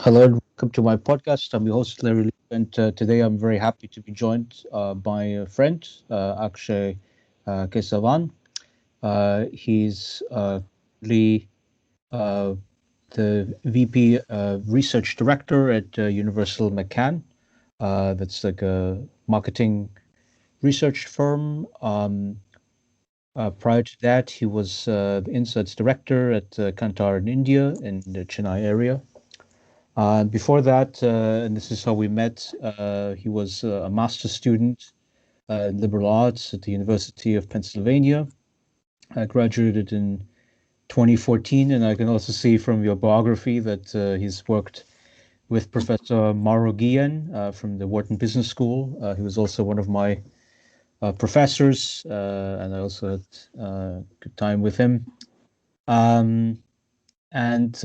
Hello and welcome to my podcast. I'm your host, Larry Lee, and today I'm very happy to be joined by a friend, Akshay Kesavan. He's currently uh, the VP Research Director at Universal McCann. That's like a marketing research firm. Prior to that, he was the Insights Director at Kantar in India in the Chennai area. Before that, and this is how we met, he was a master's student in liberal arts at the University of Pennsylvania. I graduated in 2014, and I can also see from your biography that he's worked with Professor Mauro Guillen from the Wharton Business School. He was also one of my professors, and I also had a good time with him. Um, and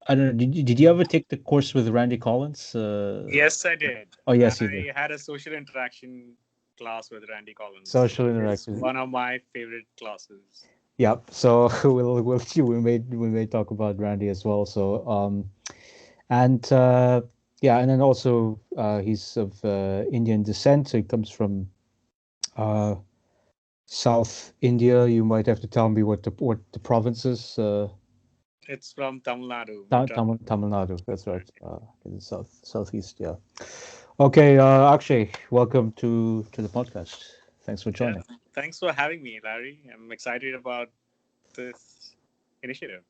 I don't know, did you ever take the course with Randy Collins? Yes, I did. Oh, yes, you did. I had a social interaction class with Randy Collins, Social which is interactions. one of my favorite classes. Yep. So we may talk about Randy as well. So and yeah, and then also he's of Indian descent. So he comes from uh South India. You might have to tell me what the province is. It's from Tamil Nadu, Madras. Tamil Nadu. That's right. In the southeast. Yeah. Okay, Akshay, welcome to the podcast. Thanks for Yeah, joining. thanks for having me, Larry. I'm excited about this initiative.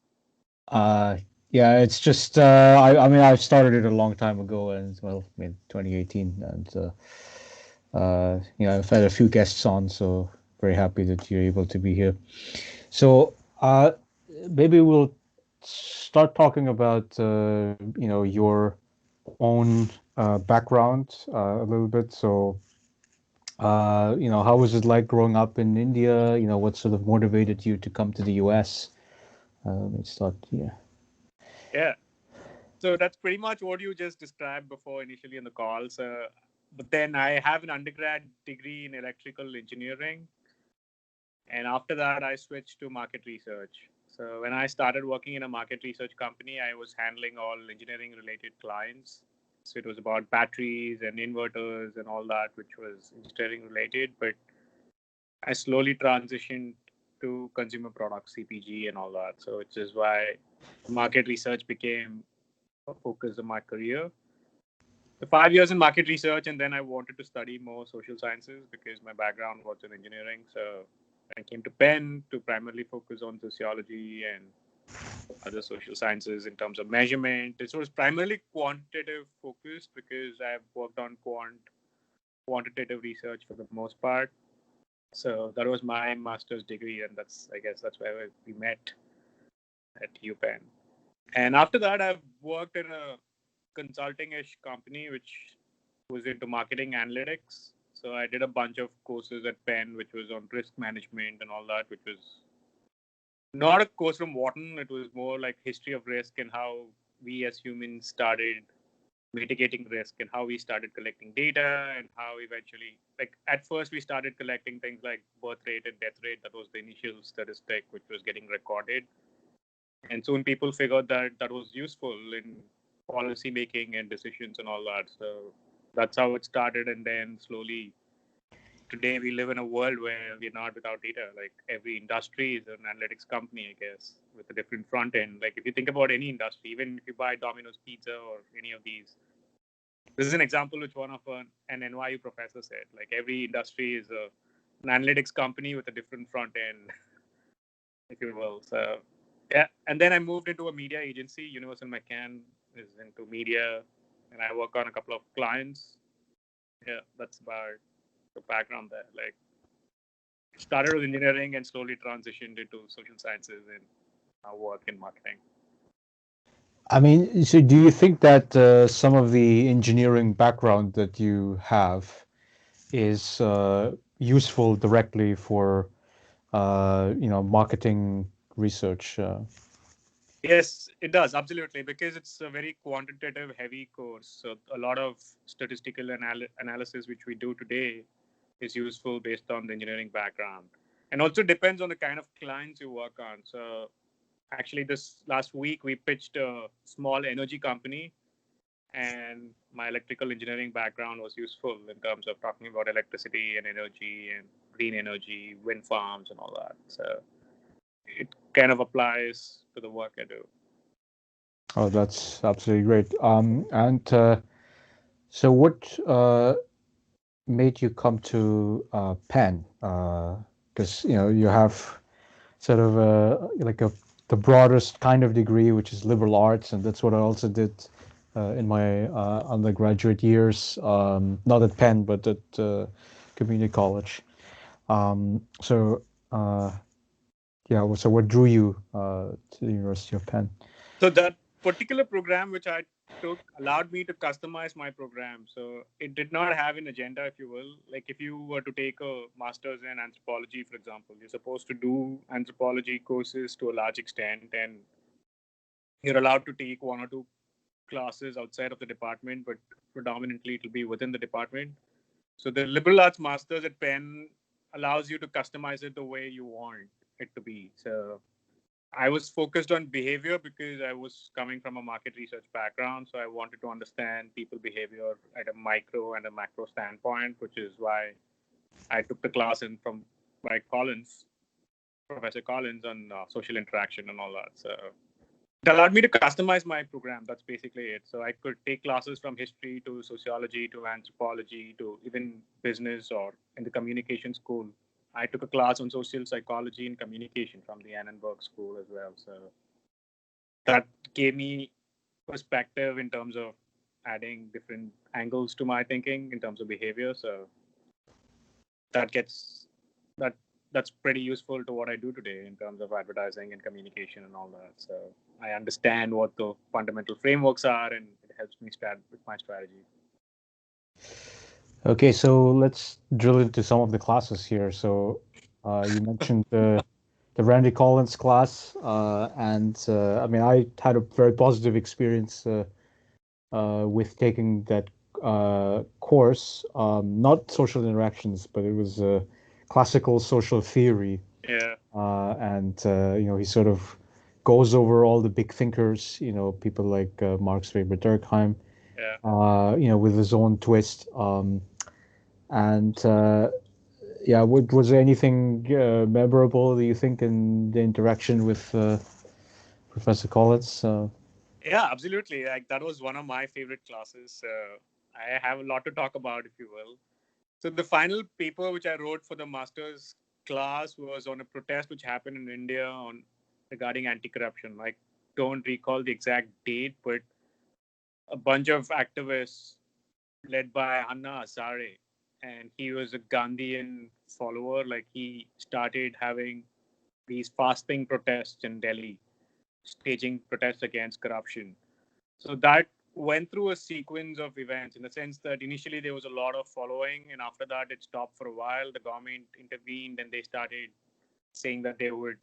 Uh, yeah, it's just I mean I started it a long time ago, and well, I mean 2018, and I've had a few guests on, so very happy that you're able to be here. So maybe we'll start talking about your own background a little bit. So how was it like growing up in India? What sort of motivated you to come to the US? Let's start here. Yeah, so that's pretty much what you just described before initially in the call. So, but then I have an undergrad degree in electrical engineering, and after that, I switched to market research. So when I started working in a market research company, I was handling all engineering related clients. So it was about batteries and inverters and all that, which was engineering related. But I slowly transitioned to consumer products, CPG, and all that. So which is why market research became a focus of my career. So 5 years in market research, and then I wanted to study more social sciences because my background was in engineering. So I came to Penn to primarily focus on sociology and other social sciences in terms of measurement. It was primarily quantitative focused because I've worked on quantitative research for the most part. So that was my master's degree, and I guess that's where we met at UPenn. And after that, I've worked in a consulting-ish company which was into marketing analytics. So I did a bunch of courses at Penn, which was on risk management and all that, which was not a course from Wharton. It was more like history of risk and how we as humans started mitigating risk and how we started collecting data and how eventually, like at first we started collecting things like birth rate and death rate. That was the initial statistic which was getting recorded. And soon people figured that that was useful in policy making and decisions and all that. So that's how it started. And then slowly today we live in a world where we're not without data. Like every industry is an analytics company, I guess, with a different front end. Like if you think about any industry, even if you buy Domino's Pizza or any of these, this is an example which one of an NYU professor said. Like every industry is an analytics company with a different front end, if you will. So yeah, and then I moved into a media agency. Universal McCann is into media, and I work on a couple of clients. Yeah, that's about the background there. Like started with engineering and slowly transitioned into social sciences and now work in marketing. I mean, so do you think that some of the engineering background that you have is useful directly for marketing research? Yes, it does absolutely because it's a very quantitative heavy course. So a lot of statistical analysis which we do today is useful based on the engineering background, and also depends on the kind of clients you work on. So Actually, this last week we pitched a small energy company, and my electrical engineering background was useful in terms of talking about electricity and energy and green energy, wind farms, and all that. So it kind of applies to the work I do. Oh, that's absolutely great. And so what made you come to Penn? Because you have sort of like the broadest kind of degree, which is liberal arts, and that's what I also did in my undergraduate years. Not at Penn, but at community college. So yeah, so what drew you to the University of Penn? So that particular program which I took allowed me to customize my program. So it did not have an agenda, if you will. Like if you were to take a master's in anthropology, for example, you're supposed to do anthropology courses to a large extent, and you're allowed to take one or two classes outside of the department, but predominantly it'll be within the department. So the liberal arts masters at Penn allows you to customize it the way you want it to be. So I was focused on behavior because I was coming from a market research background. So I wanted to understand people behavior at a micro and a macro standpoint, which is why I took the class in from by Collins, Professor Collins, on social interaction and all that. So it allowed me to customize my program. That's basically it. So I could take classes from history to sociology to anthropology to even business or in the communication school. I took a class on social psychology and communication from the Annenberg School as well. So that gave me perspective in terms of adding different angles to my thinking in terms of behavior. So that gets that that's pretty useful to what I do today in terms of advertising and communication and all that. So I understand what the fundamental frameworks are, and it helps me start with my strategy. Okay, so let's drill into some of the classes here. So you mentioned the Randy Collins class, and I mean, I had a very positive experience with taking that course. Not social interactions, but it was classical social theory, Yeah, and he sort of goes over all the big thinkers, people like Marx, Weber, Durkheim, yeah. with his own twist. And yeah, was there anything memorable that you think in the interaction with Professor Collins? Yeah, absolutely. Like that was one of my favorite classes. I have a lot to talk about, if you will. So the final paper which I wrote for the master's class was on a protest which happened in India on regarding anti-corruption. I don't recall the exact date, but a bunch of activists led by Anna Hazare, and he was a Gandhian follower. Like he started having these fasting protests in Delhi, staging protests against corruption. So that went through a sequence of events in the sense that initially there was a lot of following, and after that it stopped for a while. The government intervened and they started saying that they would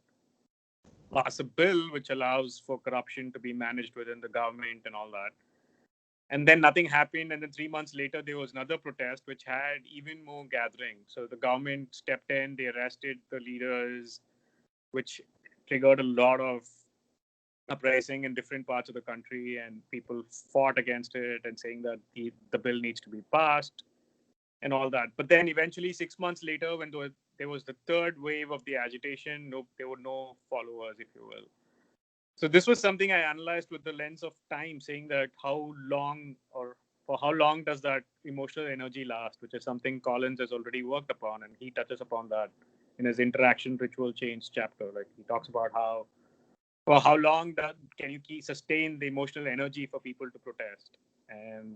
pass a bill which allows for corruption to be managed within the government and all that. And then nothing happened. And then 3 months later, there was another protest which had even more gathering. So the government stepped in, they arrested the leaders, which triggered a lot of uprising in different parts of the country, and people fought against it and saying that the bill needs to be passed and all that. But then eventually, 6 months later, when there was the third wave of the agitation, no, there were no followers, if you will. So this was something I analyzed with the lens of time, saying that how long or for how long does that emotional energy last, which is something Collins has already worked upon, and he touches upon that in his interaction ritual change chapter. Like he talks about how for how long that can you sustain the emotional energy for people to protest. And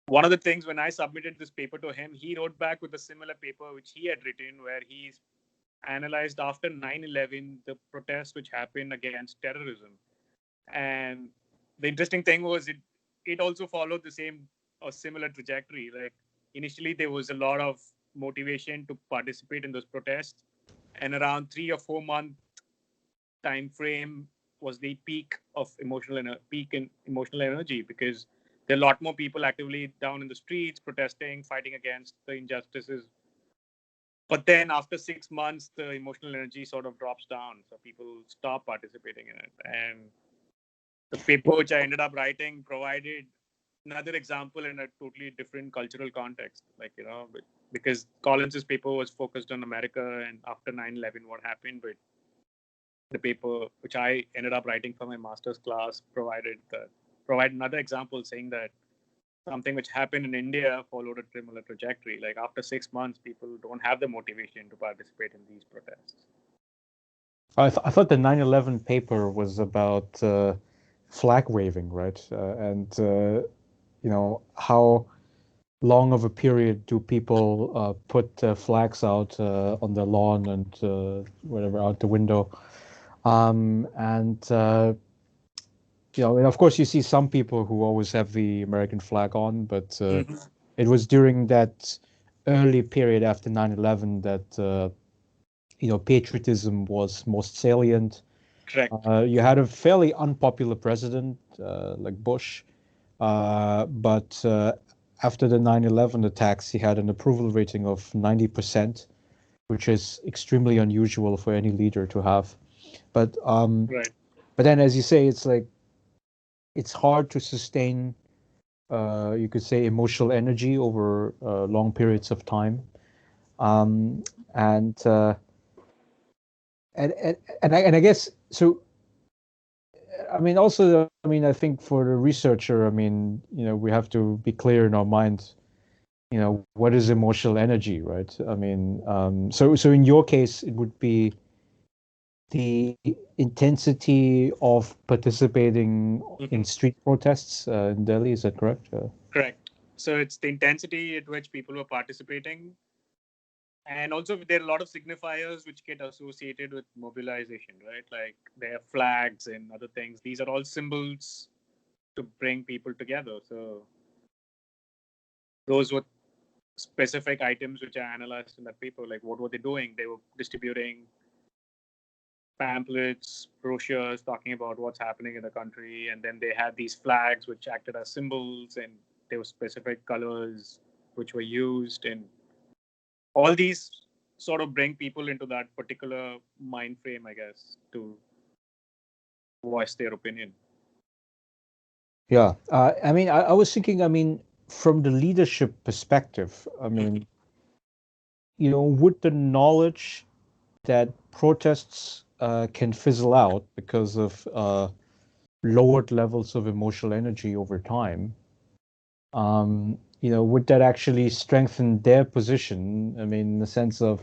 one of the things when I submitted this paper to him, he wrote back with a similar paper which he had written, where he's analyzed after 9/11 the protests which happened against terrorism. And the interesting thing was it also followed the same or similar trajectory. Like initially there was a lot of motivation to participate in those protests, and around 3 or 4 month time frame was the peak in emotional energy, because there are a lot more people actively down in the streets protesting, fighting against the injustices But then after 6 months, the emotional energy sort of drops down. So people stop participating in it. And the paper which I ended up writing provided another example in a totally different cultural context. Like, because Collins's paper was focused on America and after 9/11, what happened. But the paper which I ended up writing for my master's class provide another example saying that something which happened in India followed a similar trajectory. Like after 6 months, people don't have the motivation to participate in these protests. I thought the 9/11 paper was about flag waving, right? How long of a period do people put flags out on the lawn and whatever out the window? And of course, you see some people who always have the American flag on, but it was during that early period after 9/11 that patriotism was most salient. Correct. You had a fairly unpopular president like Bush, but after the 9/11 attacks, he had an approval rating of 90%, which is extremely unusual for any leader to have. But Right. but then, as you say, it's like it's hard to sustain, you could say, emotional energy over long periods of time. Um, and, uh, and I guess so. I mean, also, I mean, I think for the researcher, I mean, we have to be clear in our mind, what is emotional energy, right? I mean, so in your case, it would be the intensity of participating in street protests in Delhi. Is that correct? Correct. So it's the intensity at which people were participating. And also, there are a lot of signifiers which get associated with mobilization, right? Like there are flags and other things. These are all symbols to bring people together. So those were specific items which I analyzed in that paper. Like what were they doing? They were distributing pamphlets, brochures talking about what's happening in the country. And then they had these flags which acted as symbols, and there were specific colors which were used. And all these sort of bring people into that particular mind frame, I guess, to voice their opinion. Yeah. I mean, I was thinking, I mean, from the leadership perspective, I mean, would the knowledge that protests can fizzle out because of lowered levels of emotional energy over time, would that actually strengthen their position? I mean, in the sense of,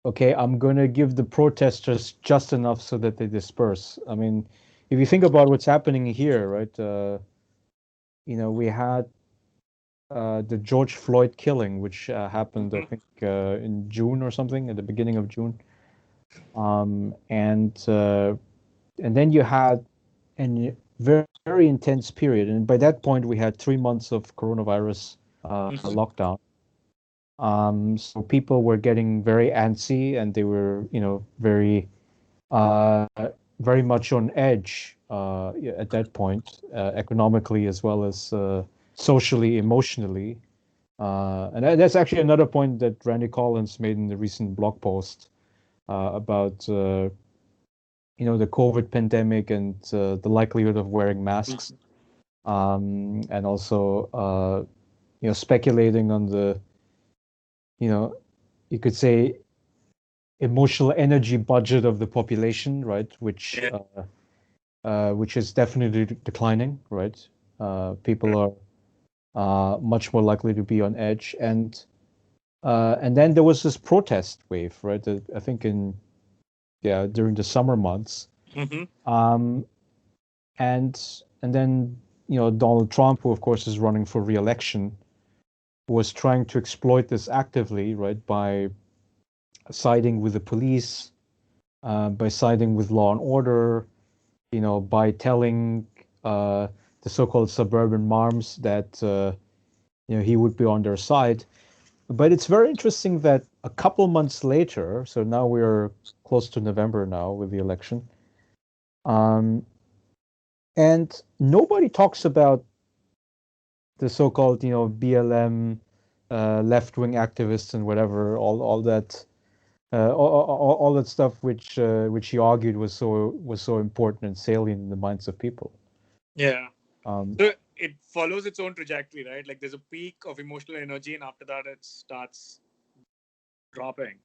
okay, I'm going to give the protesters just enough so that they disperse. I mean, if you think about what's happening here, right? We had the George Floyd killing, which happened, I think, in June or something, at the beginning of June. And then you had a very, very intense period. And by that point, we had 3 months of coronavirus lockdown. So people were getting very antsy, and they were, very, uh, very much on edge at that point, economically as well as socially, emotionally. And that's actually another point that Randy Collins made in the recent blog post about the COVID pandemic and the likelihood of wearing masks, and also speculating on the you could say emotional energy budget of the population, right? Which is definitely declining, right? People are much more likely to be on edge, and then there was this protest wave, right? I think during the summer months, um, and then Donald Trump, who of course is running for re-election, was trying to exploit this actively, right? By siding with the police, by siding with law and order, by telling the so-called suburban marms that he would be on their side. But it's very interesting that a couple months later, so now we're close to November now with the election, and nobody talks about the so-called BLM left-wing activists and whatever, all that, all that stuff which he argued was so important and salient in the minds of people. Yeah. Um, So it follows its own trajectory, right? Like there's a peak of emotional energy, and after that, it starts dropping.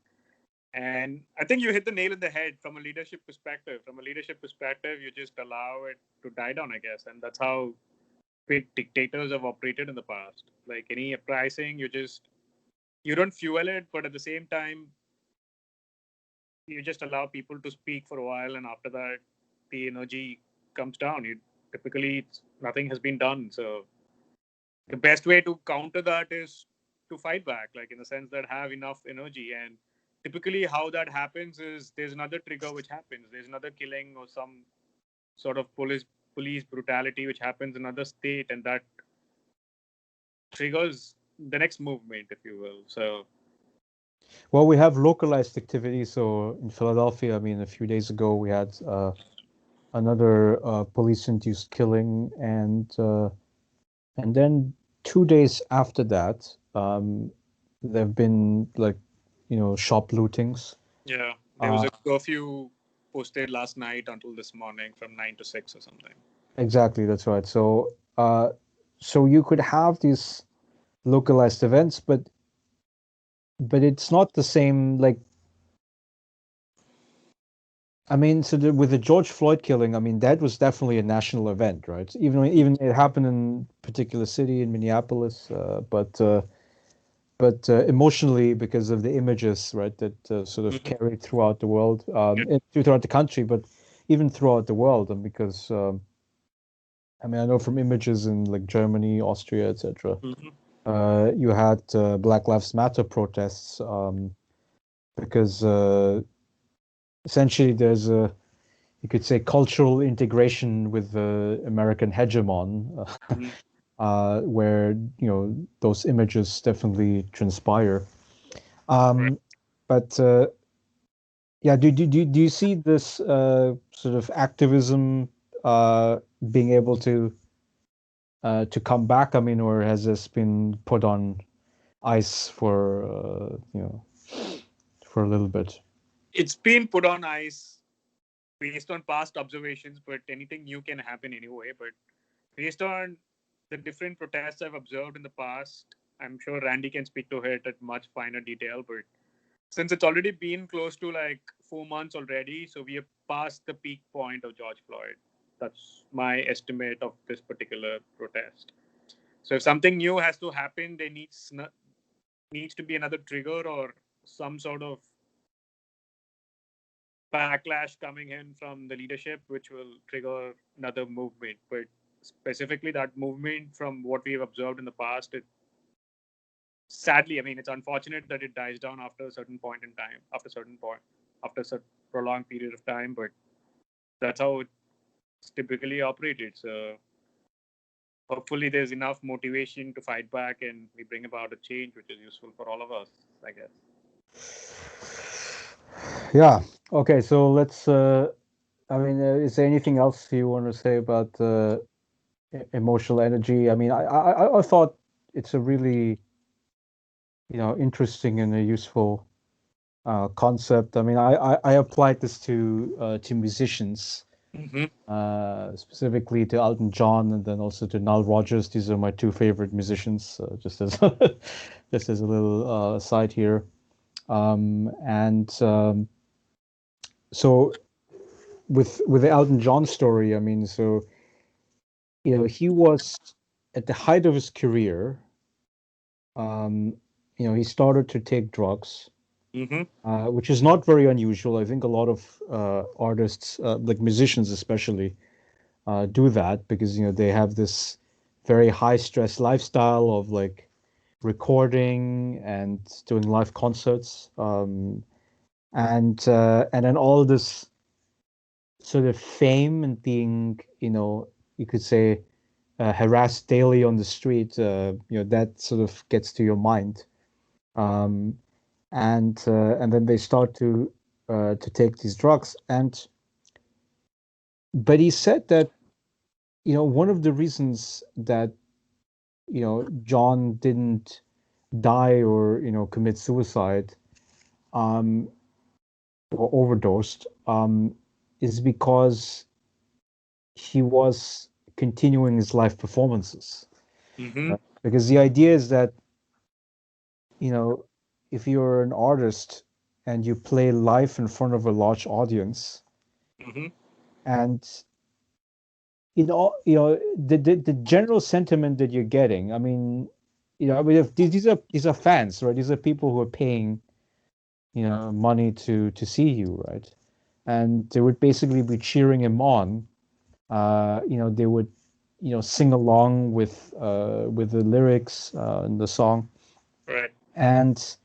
And I think you hit the nail in the head from a leadership perspective. From a leadership perspective, you just allow it to die down, I guess. And that's how big dictators have operated in the past. Like any uprising, you don't fuel it, but at the same time, you just allow people to speak for a while, and after that, the energy comes down. Nothing has been done. So the best way to counter that is to fight back, like in the sense that have enough energy. And typically how that happens is there's another trigger which happens, there's another killing or some sort of police brutality which happens in another state, and that triggers the next movement, if you will. So well, we have localized activity. So in Philadelphia, I mean, a few days ago, we had another police-induced killing, and then 2 days after that, there have been like, shop lootings. yeah, there was a curfew posted last night until this morning from 9 to 6 or something. Exactly, that's right. So you could have these localized events, but it's not the same. Like, I mean, with the George Floyd killing, I mean, that was definitely a national event, right? Even it happened in a particular city in Minneapolis, but emotionally, because of the images, right, that sort of carried throughout the world, throughout the country, but even throughout the world, and because I mean, I know from images in like Germany, Austria, etc. You had Black Lives Matter protests, because essentially there's you could say, cultural integration with the American hegemon, where those images definitely transpire. Right. But yeah, do you see this sort of activism being able to come back? I mean, or has this been put on ice for for a little bit? It's been put on ice based on past observations, but anything new can happen anyway. But based on the different protests I've observed in the past, I'm sure Randy can speak to it at much finer detail. But since it's already been close to like 4 months already, so we are past the peak point of George Floyd. That's my estimate of this particular protest. So if something new has to happen, there needs to be another trigger or some sort of backlash coming in from the leadership, which will trigger another movement. But specifically, that movement, from what we have observed in the past, sadly, I mean, it's unfortunate that it dies down after a certain point in time, after a prolonged period of time. But that's how it's typically operated. So hopefully, there's enough motivation to fight back, and we bring about a change which is useful for all of us, I guess. Yeah. Okay. So let's. I mean, is there anything else you want to say about emotional energy? I mean, I thought it's a really interesting and a useful concept. I mean, I applied this to musicians, specifically to Elton John and then also to Nile Rodgers. These are my two favorite musicians. Just as just as a little aside here, and so with the Elton John story, I mean, so he was at the height of his career. Um, he started to take drugs, which is not very unusual. I think a lot of artists, like musicians especially, do that because they have this very high stress lifestyle of like recording and doing live concerts, and then all this sort of fame and being, you could say, harassed daily on the street. That sort of gets to your mind. Um, and then they start to take these drugs. But he said that one of the reasons that John didn't die or commit suicide or overdosed is because he was continuing his live performances. Mm-hmm. Right? Because the idea is that if you're an artist and you play live in front of a large audience, Mm-hmm. and the general sentiment that you're getting, if these are fans, right? These are people who are paying money to see you, right? And they would basically be cheering him on. They would sing along with the lyrics in the song. Right. And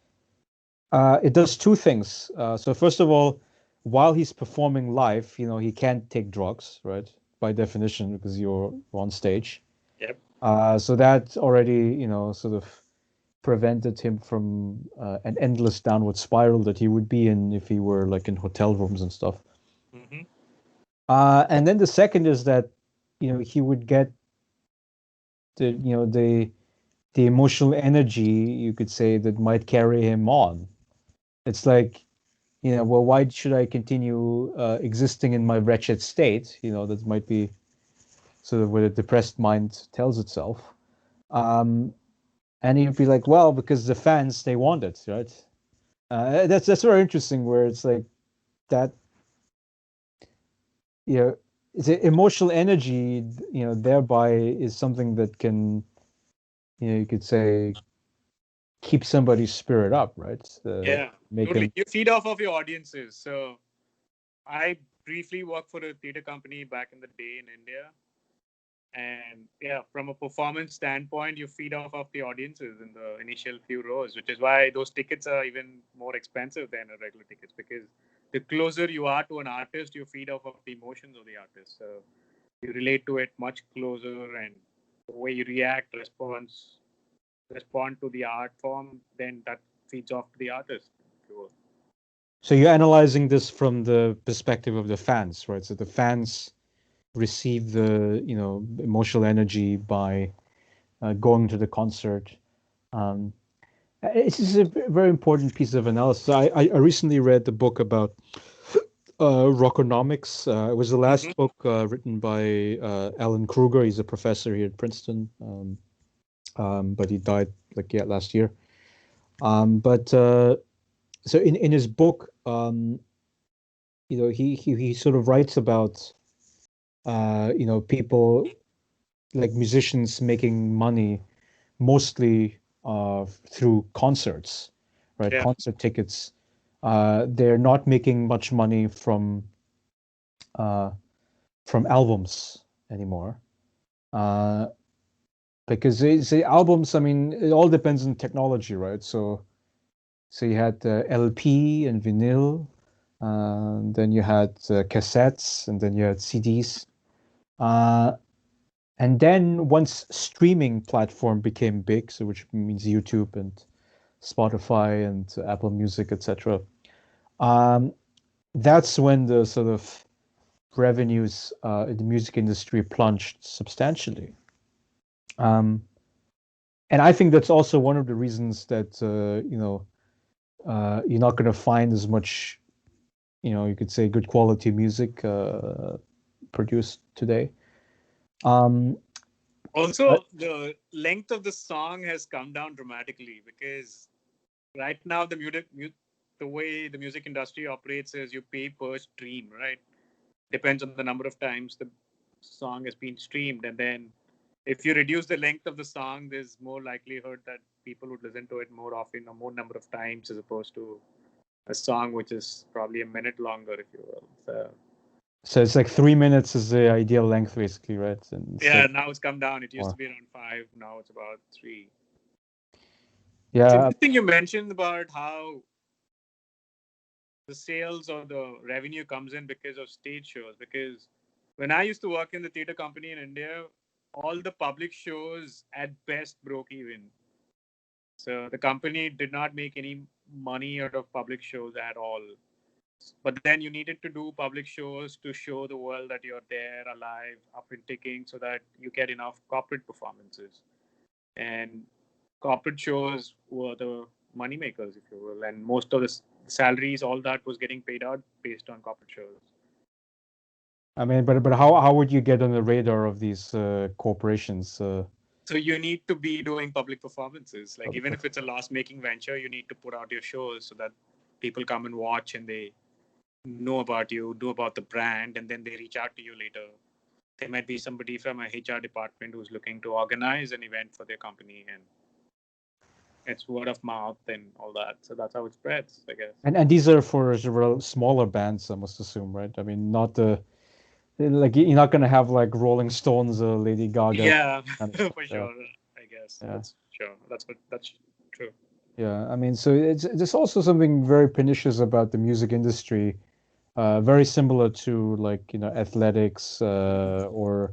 it does two things. So first of all, while he's performing live, he can't take drugs, right? By definition, because you're on stage. Yep. So that already, sort of prevented him from an endless downward spiral that he would be in if he were like in hotel rooms and stuff. Mm-hmm. And then the second is that, he would get the emotional energy, you could say, that might carry him on. It's like, well, why should I continue existing in my wretched state? That might be sort of what a depressed mind tells itself. And he'd be like, well, because the fans, they want it, right? That's very interesting, where it's like that, you know, the emotional energy, thereby is something that can, you could say, keep somebody's spirit up, right? Yeah. Make Totally. them. You feed off of your audiences. So I briefly worked for a theater company back in the day in India. And yeah, from a performance standpoint, you feed off of the audiences in the initial few rows, which is why those tickets are even more expensive than a regular tickets, because the closer you are to an artist, you feed off of the emotions of the artist. So you relate to it much closer, and the way you react, respond to the art form, then that feeds off to the artist. So you're analyzing this from the perspective of the fans, right? So the fans receive the emotional energy by going to the concert. Um, it's just a very important piece of analysis. I recently read the book about rockonomics. It was the Mm-hmm. last book written by Alan Kruger. He's a professor here at Princeton, but he died last year. But so in his book, he sort of writes about people like musicians making money mostly through concerts, right? Yeah. Concert tickets. They're not making much money uh, from albums anymore. Uh, because the albums, I mean, it all depends on technology, right? So you had LP and vinyl, then you had cassettes, and then you had CDs. Uh, and then once streaming platform became big, so which means YouTube and Spotify and Apple Music, etc. Um, that's when the sort of revenues in the music industry plunged substantially. Um, and I think that's also one of the reasons that you're not going to find as much, you could say, good quality music produced today. Um, uh, Also, the length of the song has come down dramatically, because right now the way the music industry operates is you pay per stream, right? Depends on the number of times the song has been streamed, and then if you reduce the length of the song, there's more likelihood that people would listen to it more often or more number of times, as opposed to a song which is probably a minute longer, if you will. So so it's like 3 minutes is the ideal length, basically, right? And instead yeah, now it's come down. It used to more. be around 5. Now it's about 3. It's Yeah. interesting you mentioned about how the sales or the revenue comes in because of stage shows. Because when I used to work in the theater company in India, all the public shows at best broke even. So the company did not make any money out of public shows at all. But then you needed to do public shows to show the world that you're there, alive, up and ticking, so that you get enough corporate performances. And corporate shows were the money makers, if you will, and most of the salaries, all that was getting paid out based on corporate shows. I mean, but how would you get on the radar of these corporations? So you need to be doing public performances. Like even if it's a loss-making venture, you need to put out your shows so that people come and watch and they know about you, know about the brand, and then they reach out to you later. There might be somebody from a HR department who's looking to organize an event for their company, and it's word of mouth and all that. So that's how it spreads, I guess. And these are for smaller bands, I must assume, right? I mean, not the like you're not gonna have like Rolling Stones or Lady Gaga. Yeah, kind of for stuff. sure. I guess that's sure. That's true. Yeah, I mean, so there's also something very pernicious about the music industry, very similar to like athletics or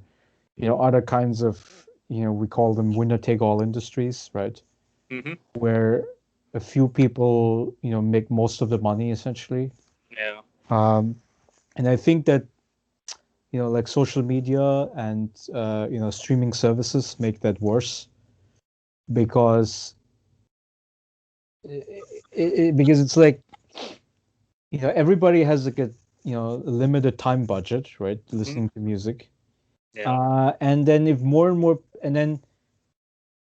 other kinds of we call them winner take all industries, right? Mm-hmm. Where a few people make most of the money essentially. Yeah. And I think that like social media and streaming services make that worse because because it's like everybody has like a limited time budget, right? Listening to music. Yeah. And then if more and more, and then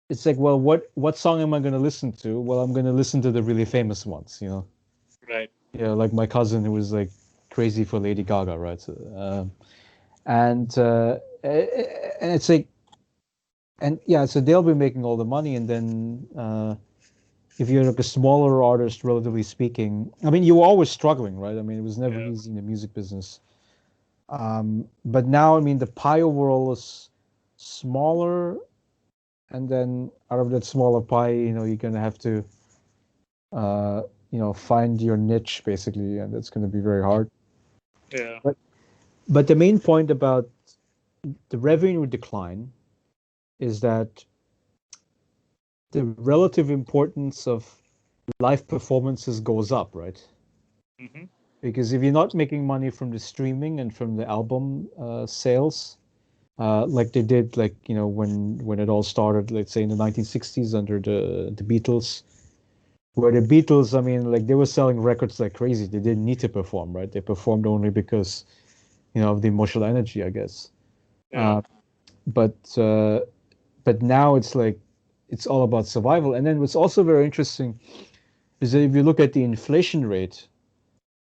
it's like, well, what song am I going to listen to? Well, I'm going to listen to the really famous ones, Right. Yeah, like my cousin who was like crazy for Lady Gaga, right? So, and it's like, and yeah, so they'll be making all the money, and then if you're like a smaller artist, relatively speaking, I mean, you were always struggling, right? I mean, it was never Yeah. easy in the music business. But now, I mean, the pie overall is smaller, and then out of that smaller pie, you're gonna have to, find your niche basically, and it's gonna be very hard. Yeah. But the main point about the revenue decline is that the relative importance of live performances goes up, right? Mm-hmm. Because if you're not making money from the streaming and from the album sales, like they did, like when it all started, let's say in the 1960s under the Beatles, where the Beatles, I mean, like they were selling records like crazy. They didn't need to perform, right? They performed only because of the emotional energy, I guess. Yeah. But but now it's like it's all about survival. And then what's also very interesting is that if you look at the inflation rate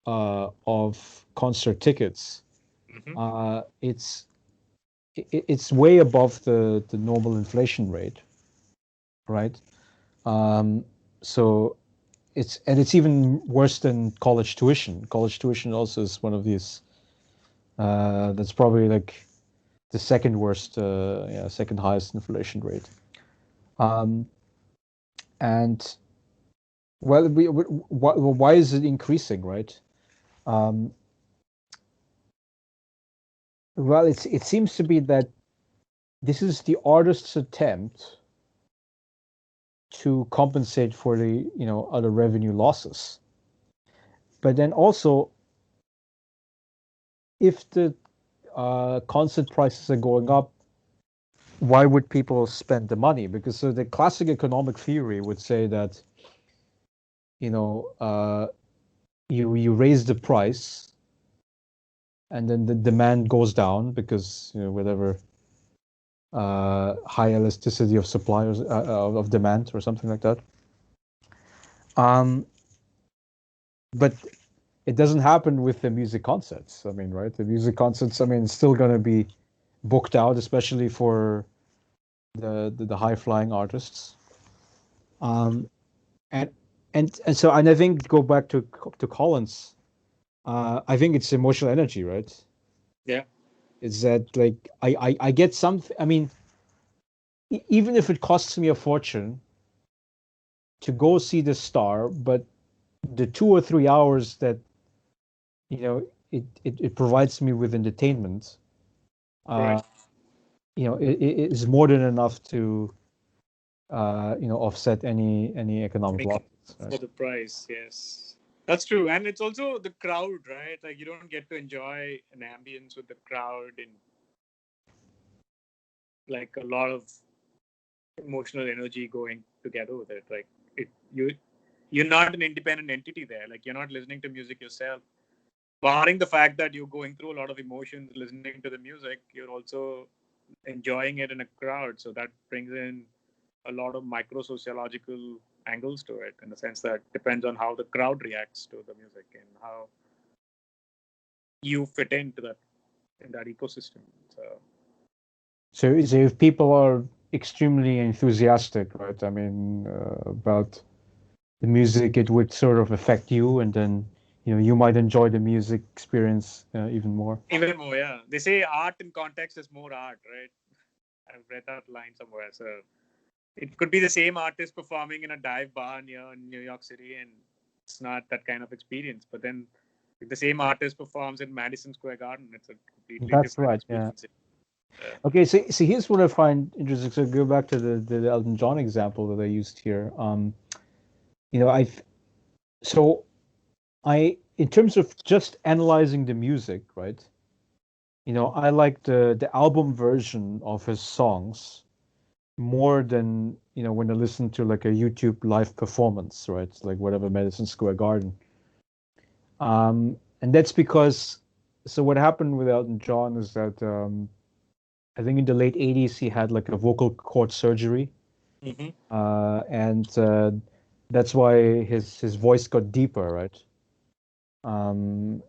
of concert tickets, Mm-hmm. It's way above the normal inflation rate, right? Um, so it's even worse than college tuition. College tuition also is one of these. That's probably like the second worst, yeah, second highest inflation rate. Um, and well, why is it increasing, right? Um, well, it seems to be that this is the artist's attempt to compensate for the other revenue losses. But then also, if the concert prices are going up, why would people spend the money? Because so the classic economic theory would say that you know uh, you raise the price and then the demand goes down because whatever high elasticity of suppliers of demand or something like that. Um, but it doesn't happen with the music concerts. I mean, right? The music concerts, I mean, it's still going to be booked out, especially for the high flying artists. Um, and and I think go back to Collins. I think it's emotional energy, right? Yeah. It's that like I get some. I mean, even if it costs me a fortune to go see the star, but the 2 or 3 hours that it provides me with entertainment, Right. uh, it is more than enough to offset any economic Make up losses, for right? the price. Yes. That's true. And it's also the crowd, right? Like you don't get to enjoy an ambience with the crowd and like a lot of emotional energy going together with it. Like you're not an independent entity there. Like you're not listening to music yourself. Barring the fact that you're going through a lot of emotions listening to the music, you're also enjoying it in a crowd. So that brings in a lot of micro sociological angles to it, in the sense that depends on how the crowd reacts to the music and how you fit into that in that ecosystem. So if people are extremely enthusiastic, right? I mean, about the music, it would sort of affect you, and then you might enjoy the music experience even more. Even more, yeah. They say art in context is more art, right? I've read that line somewhere. So it could be the same artist performing in a dive bar near New York City, and it's not that kind of experience. But then if the same artist performs in Madison Square Garden, it's a completely That's different right, yeah. experience. Okay, so here's what I find interesting. So go back to the Elton John example that I used here. In terms of just analyzing the music, right? I like the album version of his songs more than when I listen to like a YouTube live performance, right? Like whatever, Madison Square Garden. And that's because, so what happened with Elton John is that I think in the late 80s he had like a vocal cord surgery. Mm-hmm. And that's why his voice got deeper, right? And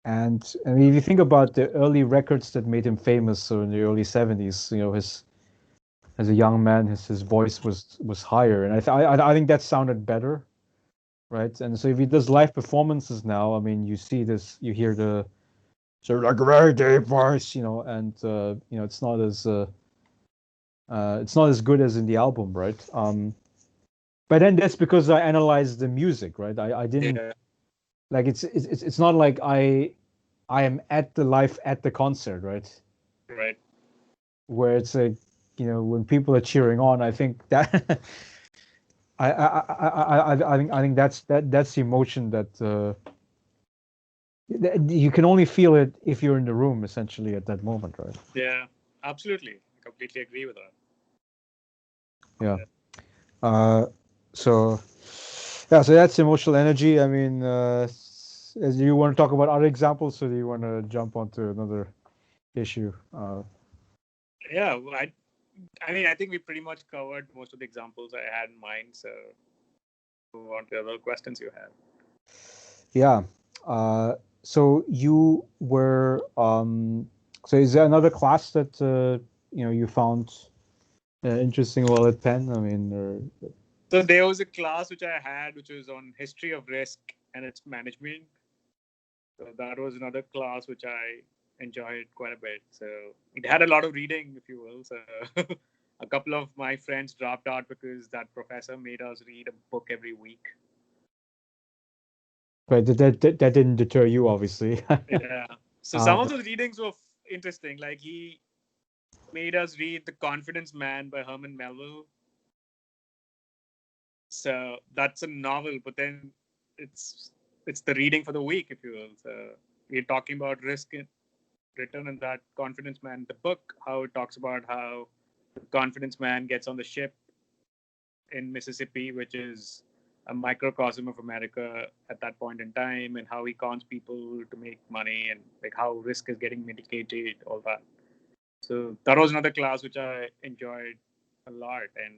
I mean, if you think about the early records that made him famous, so in the early 70s, his as a young man, his voice was higher, and I think that sounded better, right? And so if he does live performances now, I mean, you see this, you hear the sort of like very deep voice, and it's not as good as in the album, right? But then that's because I analyzed the music, right? I didn't like it's not like I am at the concert, right? Right. Where it's like, when people are cheering on, I think that I think that's the emotion that you can only feel it if you're in the room, essentially, at that moment, right? Yeah, absolutely. I completely agree with that. Yeah. So that's emotional energy. I mean, as you want to talk about other examples, so do you want to jump onto another issue? Yeah, I mean, I think we pretty much covered most of the examples I had in mind. So move on to other questions you have. Yeah. So you were. So is there another class that you found interesting while at Penn? I mean, so there was a class which I had, which was on history of risk and its management. So that was another class which I enjoyed quite a bit. So it had a lot of reading, if you will. So a couple of my friends dropped out because that professor made us read a book every week. But that didn't deter you, obviously. Yeah. So some of those readings were interesting. Like he made us read The Confidence Man by Herman Melville. So that's a novel, but then it's the reading for the week, if you will. So we're talking about risk written in that Confidence Man, the book, how it talks about how the Confidence Man gets on the ship in Mississippi, which is a microcosm of America at that point in time, and how he cons people to make money, and like how risk is getting mitigated, all that. So that was another class which I enjoyed a lot, and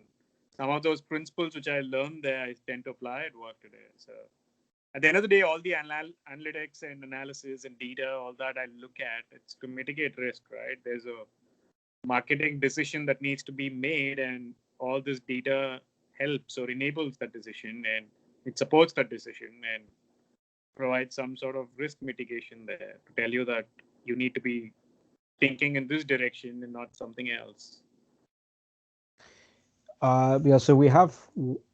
some of those principles which I learned there, I tend to apply at work today. So at the end of the day, all the analytics and analysis and data, all that I look at, it's to mitigate risk, right? There's a marketing decision that needs to be made, and all this data helps or enables that decision, and it supports that decision and provides some sort of risk mitigation there to tell you that you need to be thinking in this direction and not something else. Yeah, so we have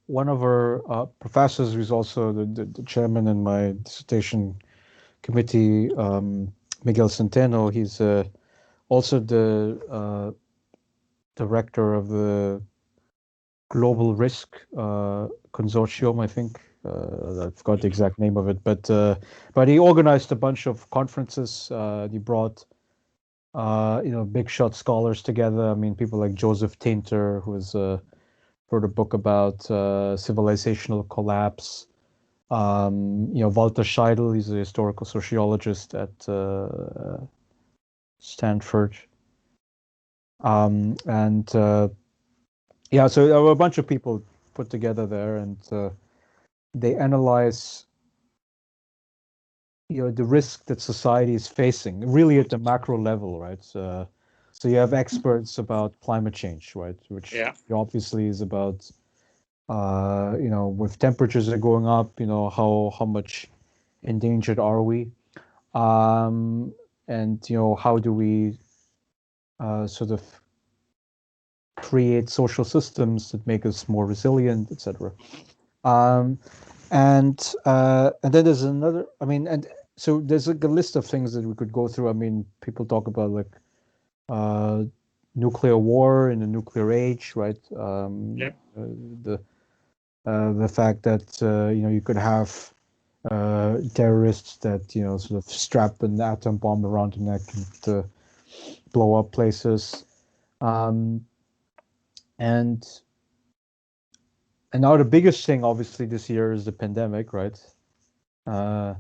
one of our professors who's also the chairman in my dissertation committee, Miguel Centeno. He's also the director of the Global Risk Consortium, I think. I forgot the exact name of it, but he organized a bunch of conferences. He brought big shot scholars together. I mean, people like Joseph Tainter, who was wrote a book about civilizational collapse. Walter Scheidel, he's a historical sociologist at Stanford. So there were a bunch of people put together there, and they analyze the risk that society is facing, really at the macro level, right? So you have experts about climate change, right, which obviously is about with temperatures are going up, how much endangered are we, and how do we sort of create social systems that make us more resilient, etc. And then there's another. I mean, and so there's like a list of things that we could go through. I mean, people talk about like nuclear war in the nuclear age, right? The fact that you could have terrorists that sort of strap an atom bomb around the neck and blow up places, and now the biggest thing, obviously, this year is the pandemic, right? The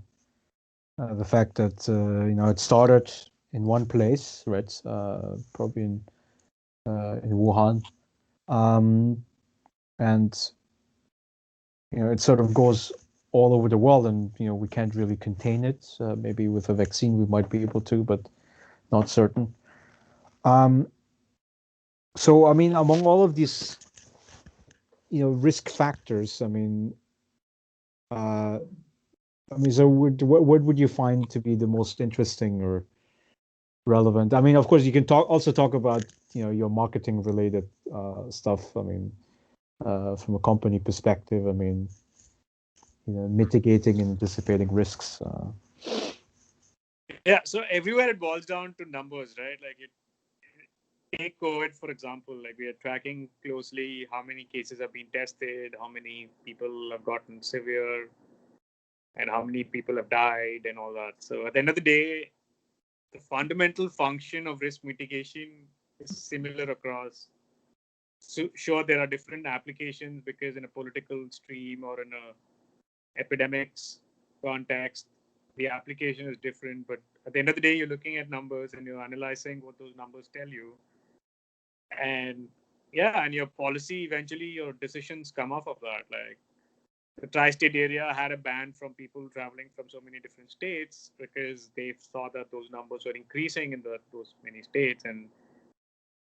fact that it started in one place, right? Probably in Wuhan, and it sort of goes all over the world, and we can't really contain it. Maybe with a vaccine we might be able to, but not certain. So I mean, among all of these, risk factors, so what would you find to be the most interesting or relevant? I mean, of course, you can also talk about your marketing related stuff. I mean, from a company perspective, I mean, mitigating and anticipating risks. Yeah, so everywhere it boils down to numbers, right? Like take COVID, for example, like we are tracking closely how many cases have been tested, how many people have gotten severe, and how many people have died, and all that. So at the end of the day, the fundamental function of risk mitigation is similar across. So sure, there are different applications because in a political stream or in a epidemics context, the application is different. But at the end of the day, you're looking at numbers and you're analyzing what those numbers tell you. And and your policy, eventually your decisions come off of that. Like the tri-state area had a ban from people traveling from so many different states because they saw that those numbers were increasing in those many states, and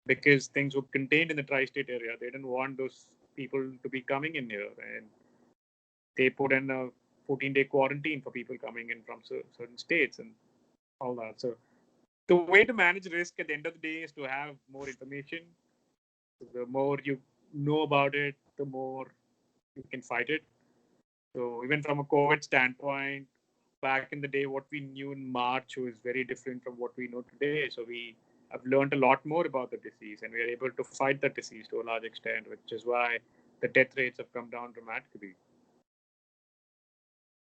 because things were contained in the tri-state area, they didn't want those people to be coming in here, and they put in a 14-day quarantine for people coming in from certain states and all that. So the way to manage risk at the end of the day is to have more information. The more you know about it, the more you can fight it. So even from a COVID standpoint, back in the day, what we knew in March was very different from what we know today. So we have learned a lot more about the disease, and we are able to fight the disease to a large extent, which is why the death rates have come down dramatically.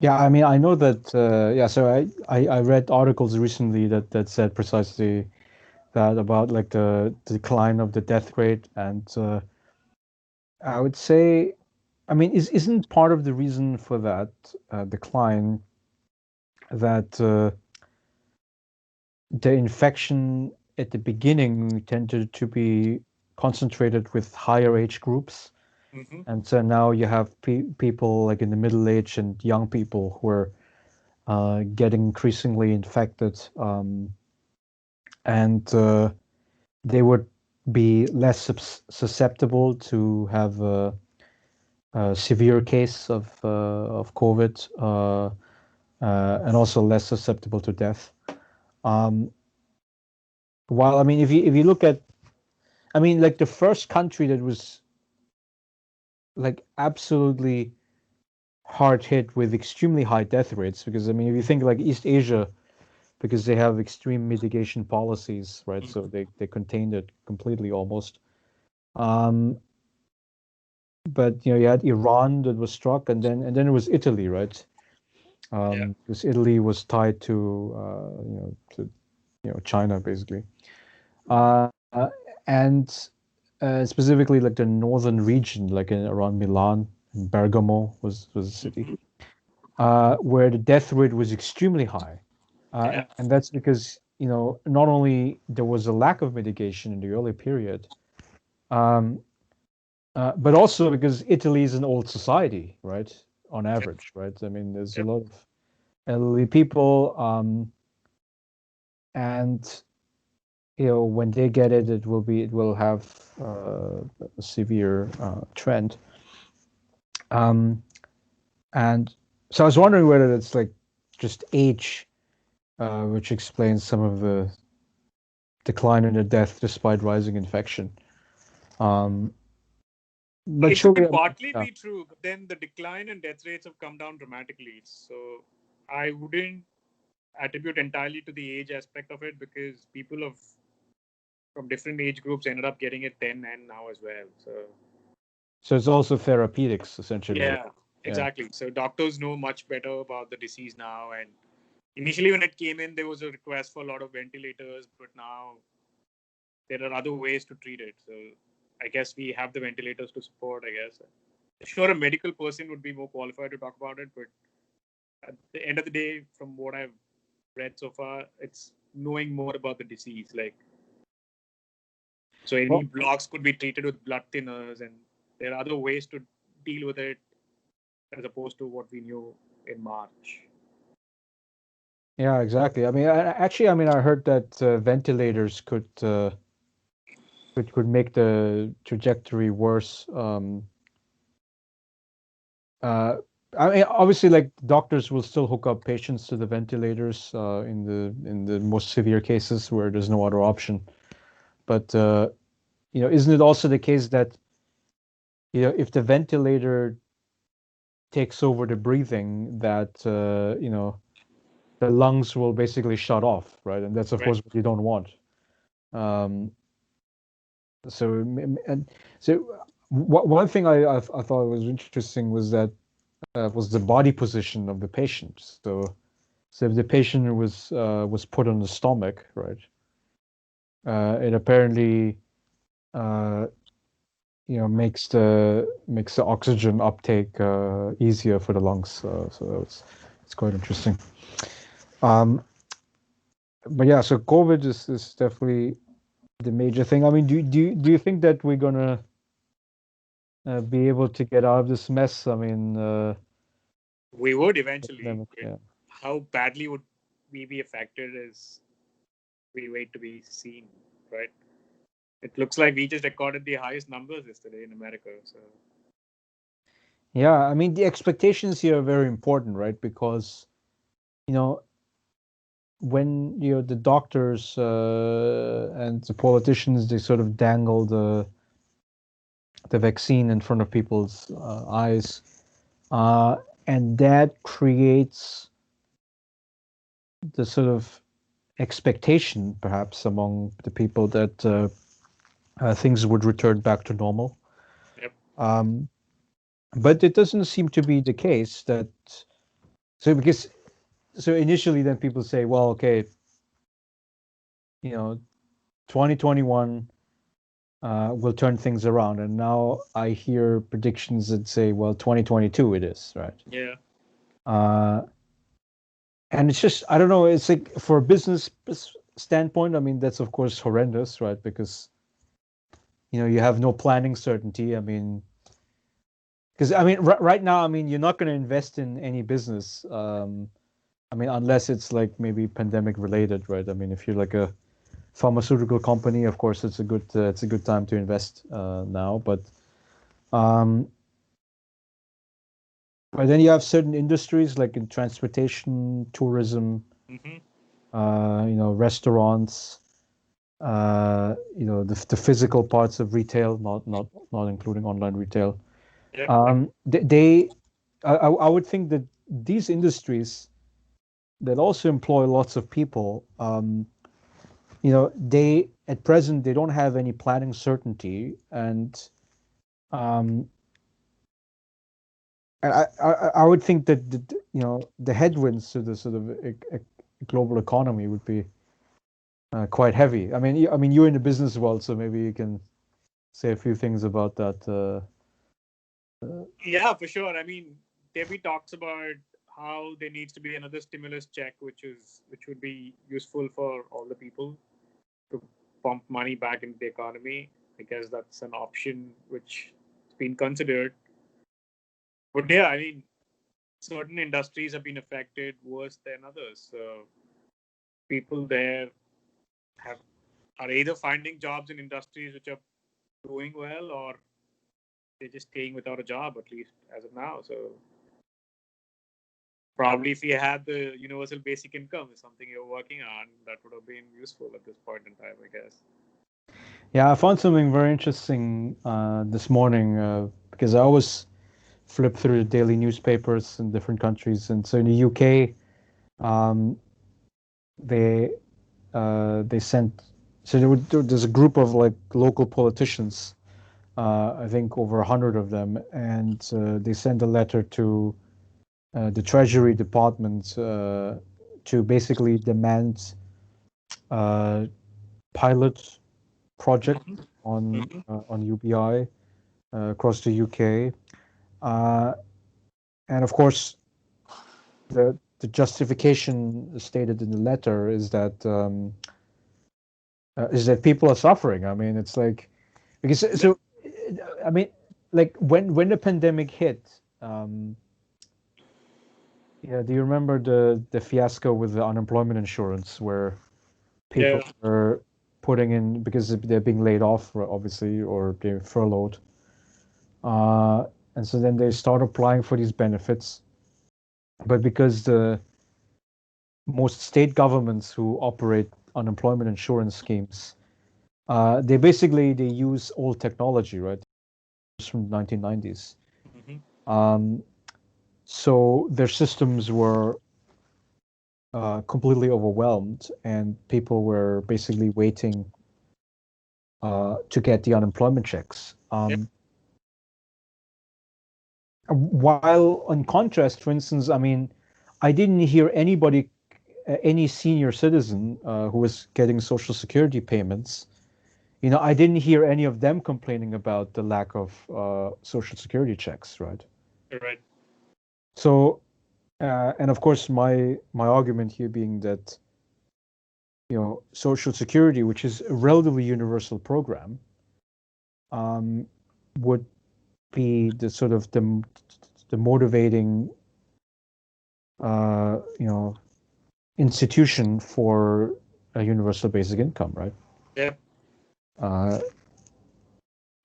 Yeah, I mean, I know that. So I read articles recently that said precisely that about like the decline of the death rate, and I would say, I mean, isn't part of the reason for that decline that the infection at the beginning tended to be concentrated with higher age groups, and so now you have people like in the middle age and young people who are getting increasingly infected, and they would be less susceptible to have a severe case of COVID, and also less susceptible to death. While I mean, if you look at, I mean, like the first country that was like absolutely hard hit with extremely high death rates, because I mean, if you think like East Asia, because they have extreme mitigation policies, right? So they contained it completely almost. But you had Iran that was struck, and then it was Italy, right? Because Italy was tied to China basically, and specifically like the northern region, like around Milan and Bergamo was a city, where the death rate was extremely high. Yeah. And that's because, not only there was a lack of mitigation in the early period, um, but also because Italy is an old society, right? On Yep. average, right? I mean, there's a Yep. lot of elderly people, and when they get it, it will have a severe trend. Um, and so I was wondering whether it's like just age, which explains some of the decline in the death despite rising infection. Um, but It surely, could I mean, partly yeah. be true, but then the decline in death rates have come down dramatically. So I wouldn't attribute entirely to the age aspect of it, because people from different age groups ended up getting it then and now as well. So it's also therapeutics essentially. Yeah, Yeah. exactly. So doctors know much better about the disease now. And initially, when it came in, there was a request for a lot of ventilators, but now there are other ways to treat it. So I guess we have the ventilators to support, I guess. Sure, a medical person would be more qualified to talk about it, but at the end of the day, from what I've read so far, it's knowing more about the disease. Like, so any Well, blocks could be treated with blood thinners, and there are other ways to deal with it as opposed to what we knew in March. yeah, exactly. I mean, I heard that ventilators could make the trajectory worse. Uh, I mean, obviously, like doctors will still hook up patients to the ventilators in the most severe cases where there's no other option. But isn't it also the case that if the ventilator takes over the breathing, that the lungs will basically shut off, right? And that's of Right. course what you don't want. Um, so and so one thing I thought was interesting was that was the body position of the patient. So if the patient was put on the stomach, right, it apparently uh, makes the oxygen uptake easier for the lungs. So it's quite interesting. Um, but yeah, so COVID is definitely the major thing. I mean, do you think that we're gonna be able to get out of this mess? I mean, We would eventually. pandemic, yeah. How badly would we be affected is we wait to be seen, right? It looks like we just recorded the highest numbers yesterday in America. So Yeah, I mean, the expectations here are very important, right? Because, you know, when the doctors and the politicians, they sort of dangle the vaccine in front of people's eyes, uh, and that creates the sort of expectation, perhaps, among the people that things would return back to normal. yep. Um, but it doesn't seem to be the case that because initially then people say, well, okay, you know, 2021 will turn things around, and now I hear predictions that say, well, 2022 it is, right? Yeah. Uh, and it's just I don't know. It's like for a business standpoint, I mean, that's of course horrendous, right? Because you have no planning certainty. I mean, because I mean, right now, I mean, you're not going to invest in any business. I mean, unless it's like maybe pandemic related, right? I mean, if you're like a pharmaceutical company, of course, it's a good time to invest now. Um, but then you have certain industries like in transportation, tourism, Mm-hmm. restaurants, the physical parts of retail, not including online retail. Yep. I would think that these industries that also employ lots of people, they at present they don't have any planning certainty, and um, I would think that the headwinds to the sort of global economy would be quite heavy. I mean, you're in the business world, so maybe you can say a few things about that. Yeah, for sure. I mean, Debbie talks about how there needs to be another stimulus check, which would be useful for all the people to pump money back into the economy. I guess that's an option which has been considered. But yeah, I mean, certain industries have been affected worse than others. So people there have are either finding jobs in industries which are doing well, or they're just staying without a job, at least as of now. So probably if you had the universal basic income is something you're working on, that would have been useful at this point in time, I guess. Yeah, I found something very interesting this morning because I always flip through the daily newspapers in different countries, and so in the UK, um, they they sent so there's a group of like local politicians, I think over 100 of them, and they sent a letter to the Treasury Department to basically demand pilot project on UBI across the UK, and of course the justification stated in the letter is that people are suffering. I mean, it's like because so I mean, like when the pandemic hit, yeah, do you remember the fiasco with the unemployment insurance where people Yeah. were putting in because they're being laid off, obviously, or they're furloughed, and so then they start applying for these benefits, but because the most state governments who operate unemployment insurance schemes, they use old technology, right? It's from the 1990s. Mm-hmm. So their systems were completely overwhelmed, and people were basically waiting to get the unemployment checks. Yeah. While, in contrast, for instance, I mean, I didn't hear anybody, any senior citizen who was getting Social Security payments. I didn't hear any of them complaining about the lack of Social Security checks, right? Right. So, and of course, my argument here being that Social Security, which is a relatively universal program, um, would be the sort of the motivating, you know, institution for a universal basic income, right? Yeah. Uh, But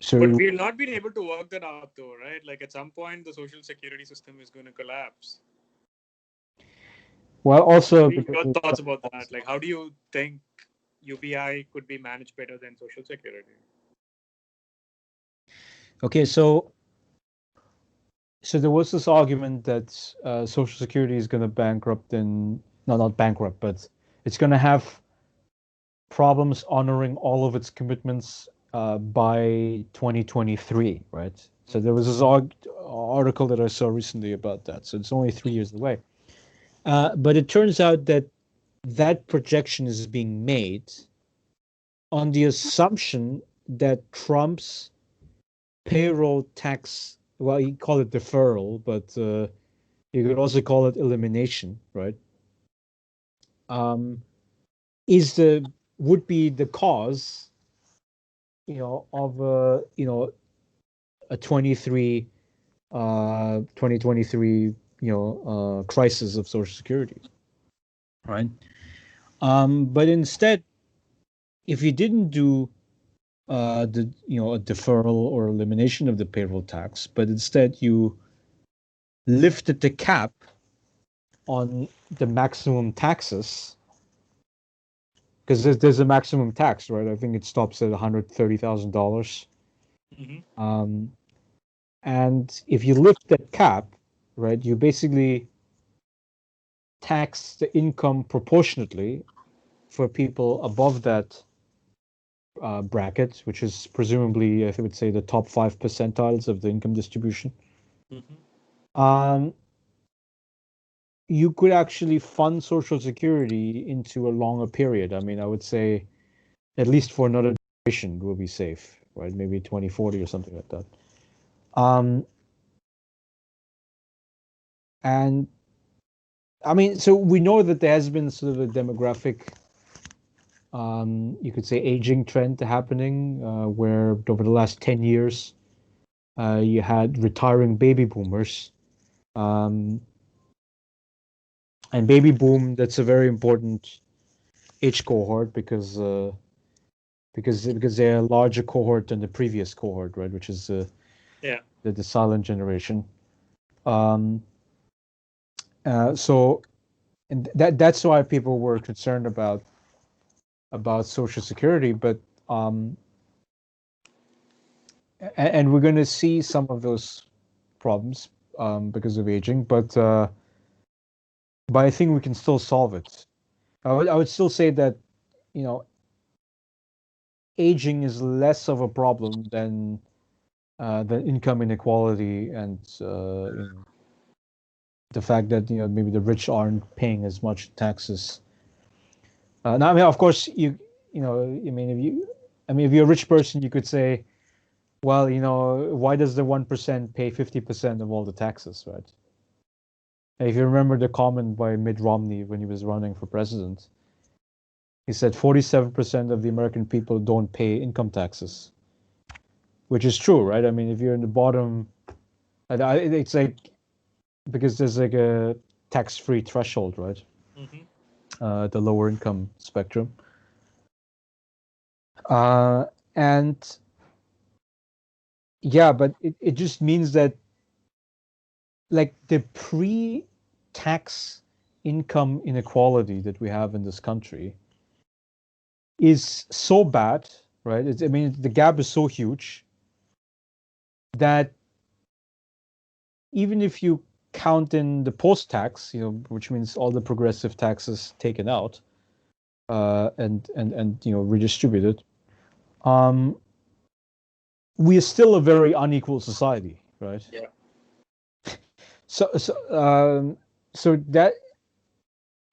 so we've not been able to work that out, though, right? Like at some point, the social security system is going to collapse. well, also Your thoughts about that? Like, how do you think UBI could be managed better than social security? okay, so there was this argument that Social Security is going to bankrupt in no, not bankrupt, but it's going to have problems honoring all of its commitments by 2023, right? So there was this article that I saw recently about that. So it's only 3 years away. But it turns out that that projection is being made on the assumption that Trump's payroll tax, well, you call it deferral, but you could also call it elimination, right? Um, is the would be the cause, of a 2023, crisis of Social Security, right? But instead, if you didn't do a deferral or elimination of the payroll tax, but instead you lifted the cap on the maximum taxes, because there's a maximum tax, right? I think it stops at $130,000. Mm-hmm. And if you lift that cap, right, you basically tax the income proportionately for people above that bracket, which is presumably, I would say, the top 5 percentiles of the income distribution. Mm-hmm. Um, you could actually fund Social Security into a longer period. I mean, I would say at least for another generation will be safe, right? Maybe 2040 or something like that. And I mean, so we know that there has been sort of a demographic, you could say, aging trend happening, where over the last 10 years, you had retiring baby boomers. And baby boom, that's a very important age cohort because they're a larger cohort than the previous cohort, right? Which is Yeah. the silent generation. So and that's why people were concerned about Social Security, but and we're going to see some of those problems because of aging, but I think we can still solve it. I would still say that, you know, aging is less of a problem than income inequality and you know, the fact that, you know, maybe the rich aren't paying as much taxes. Now, I mean, of course, you know, I mean, if you're a rich person, you could say, well, you know, why does the 1% pay 50% of all the taxes, right? If you remember the comment by Mitt Romney when he was running for president, he said 47% of the American people don't pay income taxes, which is true, right? I mean, if you're in the bottom, it's like, because there's like a tax-free threshold, right? The lower income spectrum. And yeah, but it just means that, like, the pre-tax income inequality that we have in this country is so bad, right? I mean, the gap is so huge that even if you count in the post-tax, you know, which means all the progressive taxes taken out, and you know, redistributed, we are still a very unequal society, right? Yeah. So so that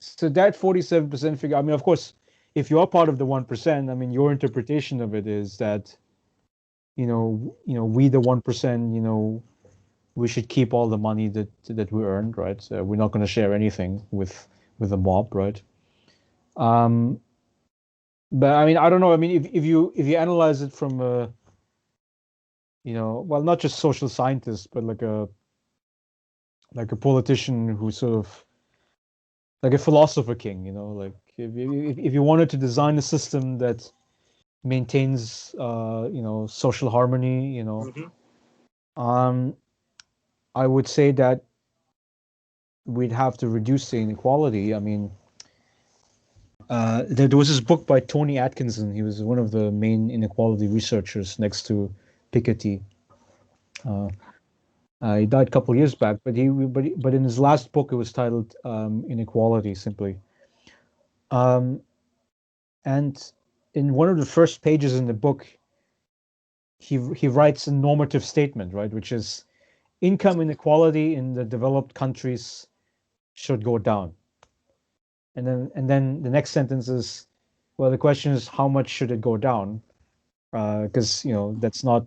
47% figure. I mean, of course, if you are part of the 1%, I mean, your interpretation of it is that, you know, we the 1%, you know, we should keep all the money that we earned, right? So we're not going to share anything with the mob, right? But I mean, I don't know. I mean, if you analyze it from a, you know, well, not just social scientist, but like a politician who sort of, like a philosopher king, you know, like if you wanted to design a system that maintains, you know, social harmony, you know, I would say that we'd have to reduce the inequality. I mean, there was this book by Tony Atkinson. He was one of the main inequality researchers next to Piketty. He died a couple of years back, but but in his last book, it was titled "Inequality" simply. And in one of the first pages in the book, he writes a normative statement, right, which is income inequality in the developed countries should go down. And then the next sentence is, well, the question is, how much should it go down? Because, you know, that's not,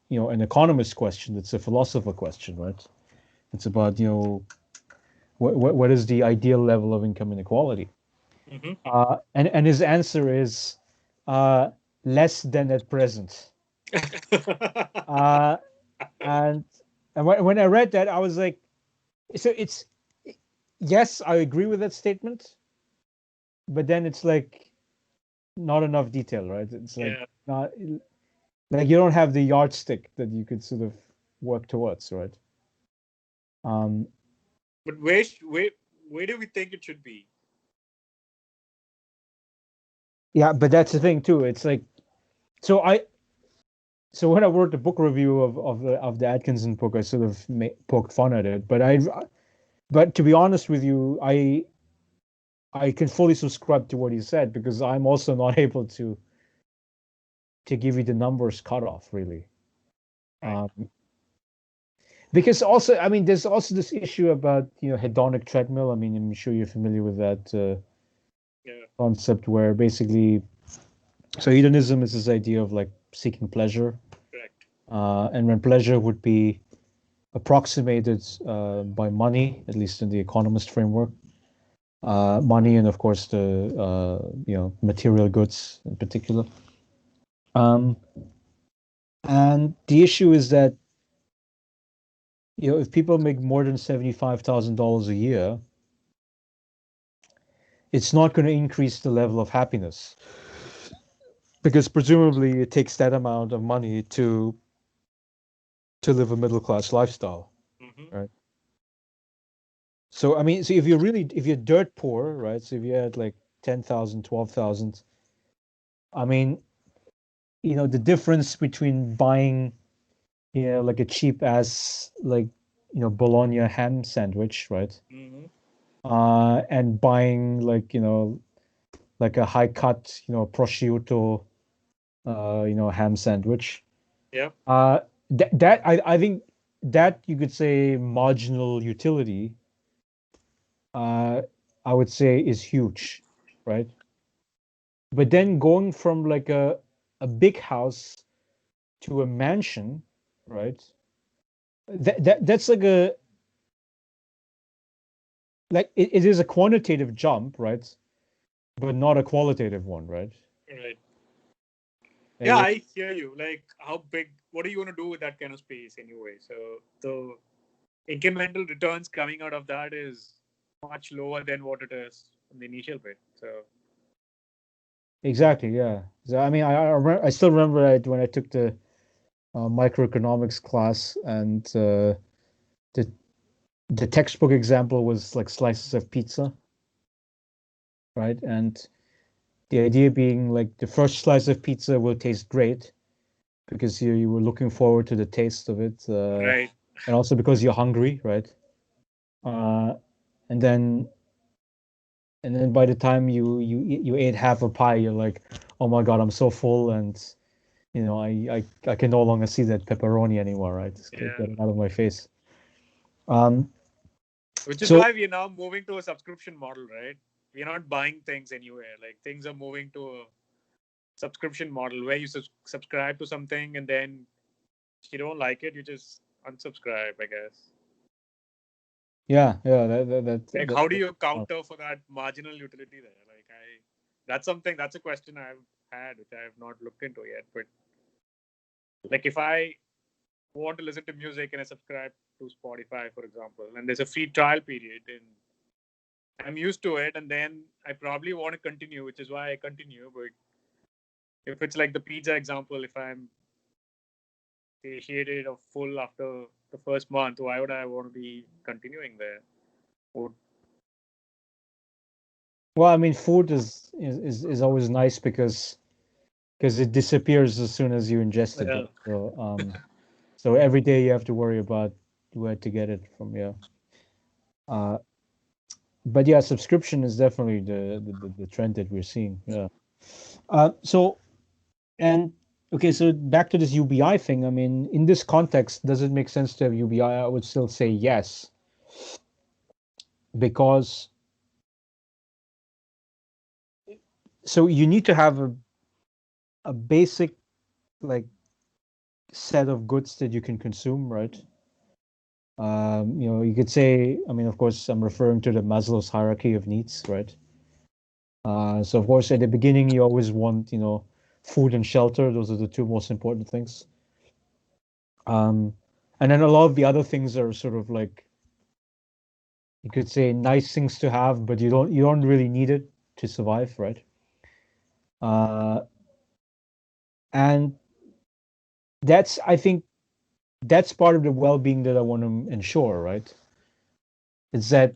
you know, an economist question. It's a philosopher question, right? It's about, you know, what is the ideal level of income inequality? And his answer is less than at present. Uh, and when I read that, I was like, so it's, yes, I agree with that statement, but then it's like not enough detail, right? It's like not, like, you don't have the yardstick that you could sort of work towards, right? But where do we think it should be? Yeah, but that's the thing too. It's like, so when I wrote the book review of the Atkinson book, I sort of poked fun at it. But to be honest with you, I can fully subscribe to what he said, because I'm also not able to give you the numbers cut off, really. Because also, I mean, there's also this issue about, you know, hedonic treadmill. I mean, I'm sure you're familiar with that concept, where basically, so hedonism is this idea of, like, seeking pleasure. Correct. And when pleasure would be approximated by money, at least in the economist framework, money and of course the material goods in particular. And the issue is that if people make more than $75,000 a year, it's not going to increase the level of happiness because presumably it takes that amount of money to live a middle class lifestyle, right? So I mean, so if you're dirt poor, right? So if you had like 10,000, 12,000, I mean, the difference between buying, like a cheap ass like bologna ham sandwich, right? And buying like a high cut, prosciutto, ham sandwich. Yep. That I think that you could say marginal utility, I would say is huge, right? But then going from like a big house to a mansion, right? That's it is a quantitative jump, right? But not a qualitative one, right? Right. And Yeah, I hear you. Like, how big? What are you going to do with that kind of space anyway? So the incremental returns coming out of that is much lower than what it is in the initial bit. So exactly, yeah. So I mean, I still remember when I took the microeconomics class, and the the textbook example was like slices of pizza, right? And the idea being like the first slice of pizza will taste great because you were looking forward to the taste of it, right. and also because you're hungry, right? Uh, and then by the time you ate half a pie, you're like, oh my God, I'm so full, and I can no longer see that pepperoni anymore, right? Just get Yeah. it out of my face. Um, Which is so why we're now moving to a subscription model, right? We're not buying things anywhere. Like things are moving to a subscription model where you subscribe to something and then if you don't like it, you just unsubscribe, I guess. yeah, Like, how do you counter for that marginal utility there? Like, that's a question I've had, which I have not looked into yet. But like, if I want to listen to music and I subscribe to Spotify, for example, and there's a free trial period, and I'm used to it, and then I probably want to continue, which is why I continue. But if it's like the pizza example, if I'm satiated or full after the first month, why would I want to be continuing there? Or, well, I mean, food is always nice because it disappears as soon as you ingest it. yeah. Right? So every day you have to worry about where to get it from. Yeah. Uh, but yeah, subscription is definitely the trend that we're seeing. Yeah. So and okay, so back to this UBI thing. I mean, in this context, does it make sense to have UBI? I would still say yes, because so you need to have a basic like set of goods that you can consume, right? You could say, I mean, of course, I'm referring to the Maslow's hierarchy of needs, right? So of course, at the beginning, you always want, food and shelter. Those are the two most important things. Um, and then a lot of the other things are sort of like you could say nice things to have, but you don't really need it to survive, right? Uh, and I think that's part of the well-being that I want to ensure, right? It's that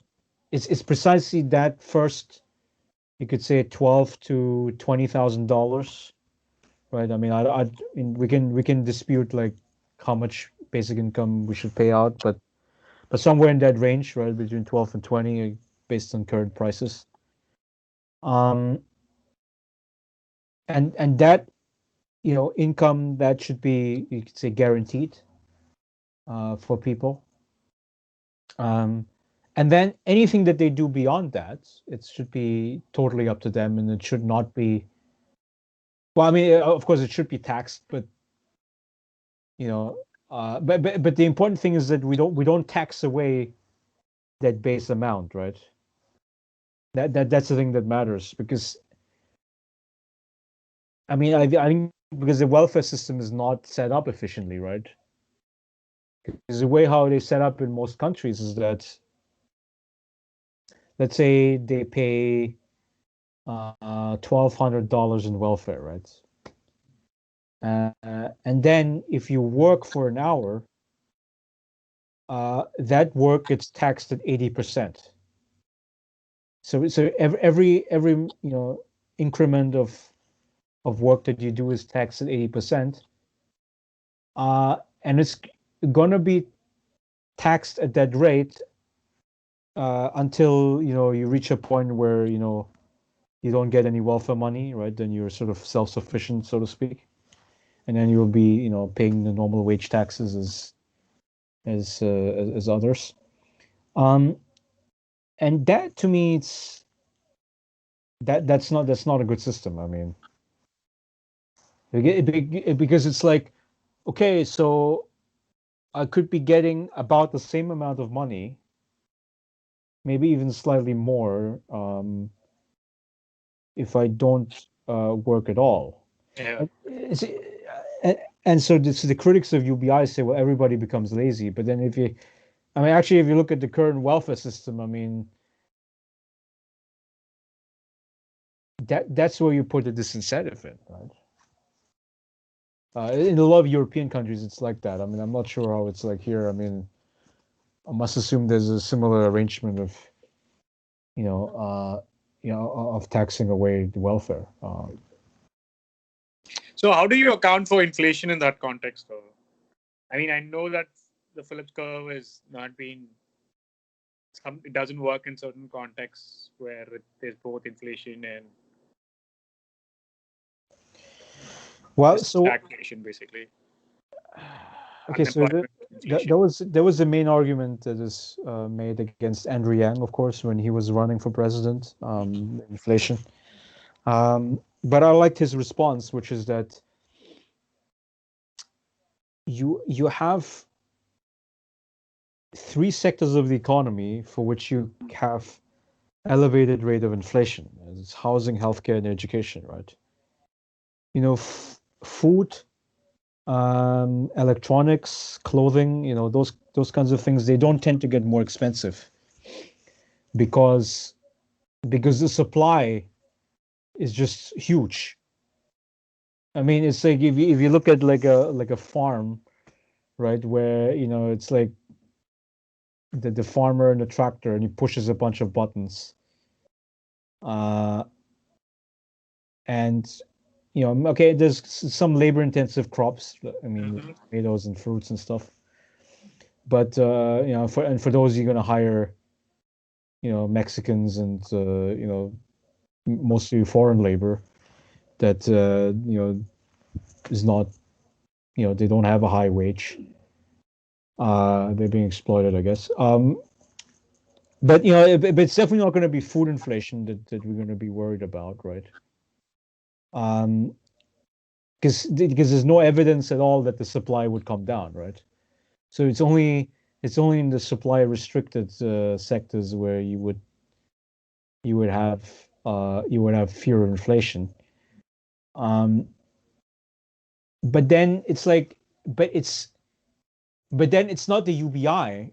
it's precisely that first, you could say $12,000 to $20,000, right? I mean, I mean, we can dispute like how much basic income we should pay out, but somewhere in that range, right, between 12 and 20, based on current prices. Um, and that income that should be, you could say, guaranteed for people. Um, and then anything that they do beyond that, it should be totally up to them, and it should not be Well, I mean, of course, it should be taxed, but you know, but the important thing is that we don't tax away that base amount, right? That's the thing that matters because I mean, I think because the welfare system is not set up efficiently, right? Because the way how they set up in most countries is that let's say they pay $1,200 in welfare, right? And then if you work for an hour, that work gets taxed at 80%. So every increment of work that you do is taxed at 80%. And it's gonna be taxed at that rate until you reach a point where you don't get any welfare money, right? Then you're sort of self-sufficient, so to speak, and then you'll be paying the normal wage taxes as others. Um, and that to me, that's not a good system. I mean, because it's like, okay, so I could be getting about the same amount of money, maybe even slightly more, if I don't work at all. Yeah. And so the critics of UBI say, well, everybody becomes lazy. But then actually, if you look at the current welfare system, I mean, that's where you put the disincentive in, right? In a lot of European countries, it's like that. I mean, I'm not sure how it's like here. I mean, I must assume there's a similar arrangement of, of taxing away the welfare. So how do you account for inflation in that context, though? I mean, I know that the Phillips curve has not been. It doesn't work in certain contexts where there's both inflation and Well, just so stagflation, basically. okay, so Unemployment, inflation. there was the main argument that is made against Andrew Yang, of course, when he was running for president, inflation. But I liked his response, which is that you have three sectors of the economy for which you have elevated rate of inflation. It's housing, healthcare, and education, right? Food, electronics, clothing, those kinds of things, they don't tend to get more expensive because the supply is just huge. I mean, it's like if you look at like a farm, right, where it's like the farmer and the tractor, and he pushes a bunch of buttons, uh, and okay, there's some labor-intensive crops. I mean, tomatoes and fruits and stuff. But for those you're gonna hire, Mexicans and mostly foreign labor that is not, they don't have a high wage. They're being exploited, I guess. But but it's definitely not going to be food inflation that we're going to be worried about, right? Um, because there's no evidence at all that the supply would come down, right? So it's only in the supply restricted sectors where you would have fear of inflation. Um, but then it's like, but it's but then it's not the UBI,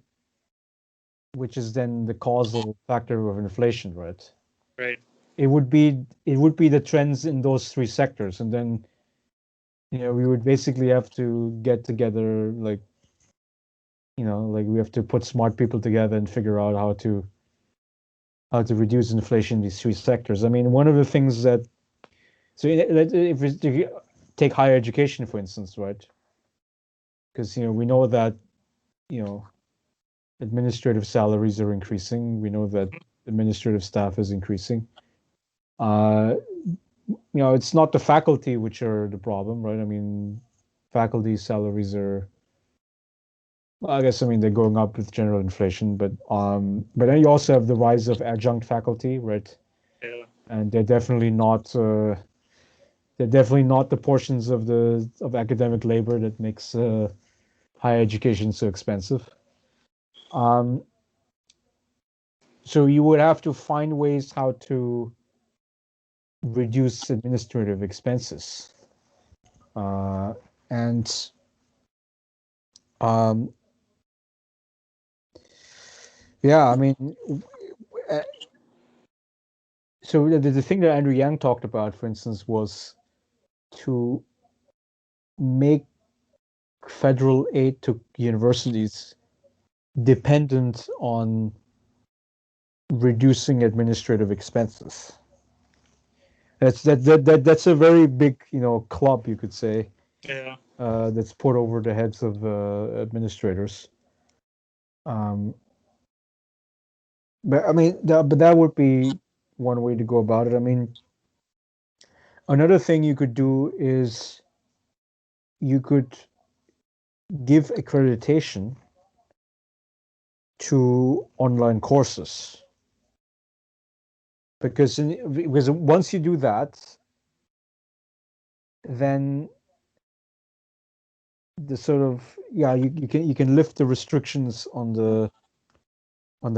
which is then the causal factor of inflation, right? Right. It would be the trends in those three sectors, and then we would basically have to get together, like we have to put smart people together and figure out how to reduce inflation in these three sectors. I mean, one of the things that so if we take higher education, for instance, right? Because we know that you know administrative salaries are increasing. We know that administrative staff is increasing. Uh, it's not the faculty which are the problem, right? I mean, faculty salaries are, well, I guess, I mean, they're going up with general inflation, but then you also have the rise of adjunct faculty, right? Yeah. And they're they're definitely not the portions of academic labor that makes higher education so expensive. Um, so you would have to find ways how to reduce administrative expenses. And yeah, I mean, uh, so the thing that Andrew Yang talked about, for instance, was to make federal aid to universities dependent on reducing administrative expenses. That's a very big, club, you could say, Yeah. that's put over the heads of administrators. But I mean, but that would be one way to go about it. I mean, another thing you could do is you could give accreditation to online courses, because once you do that, then the sort of, yeah, you can lift the restrictions on the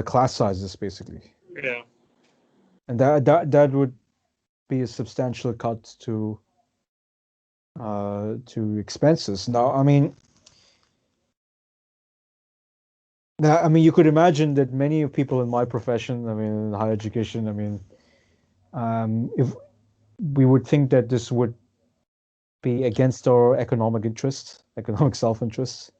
class sizes, basically. Yeah. And that would be a substantial cut to expenses. Now, you could imagine that many of people in my profession, I mean, in higher education, I mean, if we would think that this would be against our economic interests, economic self-interests.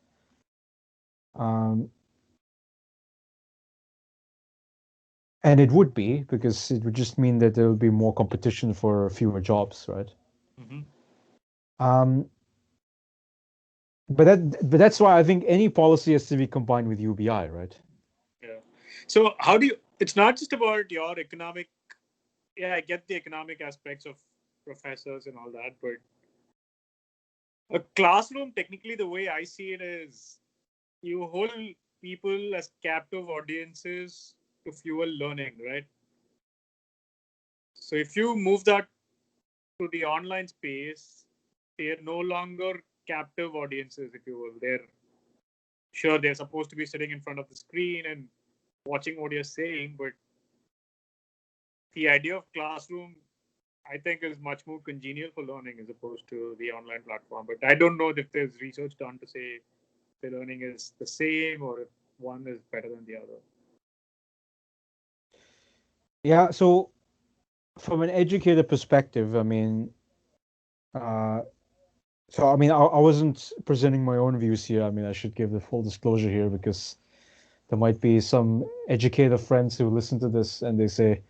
And it would be, because it would just mean that there would be more competition for fewer jobs, right? Mm-hmm. But that's why I think any policy has to be combined with UBI, right? Yeah. So how do you? It's not just about your economic. Yeah, I get the economic aspects of professors and all that, but a classroom, technically, the way I see it is, you hold people as captive audiences to fuel learning, right? So if you move that to the online space, they're no longer captive audiences, if you will. They're supposed to be sitting in front of the screen and watching what you're saying, but the idea of classroom, I think, is much more congenial for learning as opposed to the online platform. But I don't know if there's research done to say the learning is the same or if one is better than the other. Yeah. So from an educator perspective, I mean, I wasn't presenting my own views here. I mean, I should give the full disclosure here, because there might be some educator friends who listen to this and they say,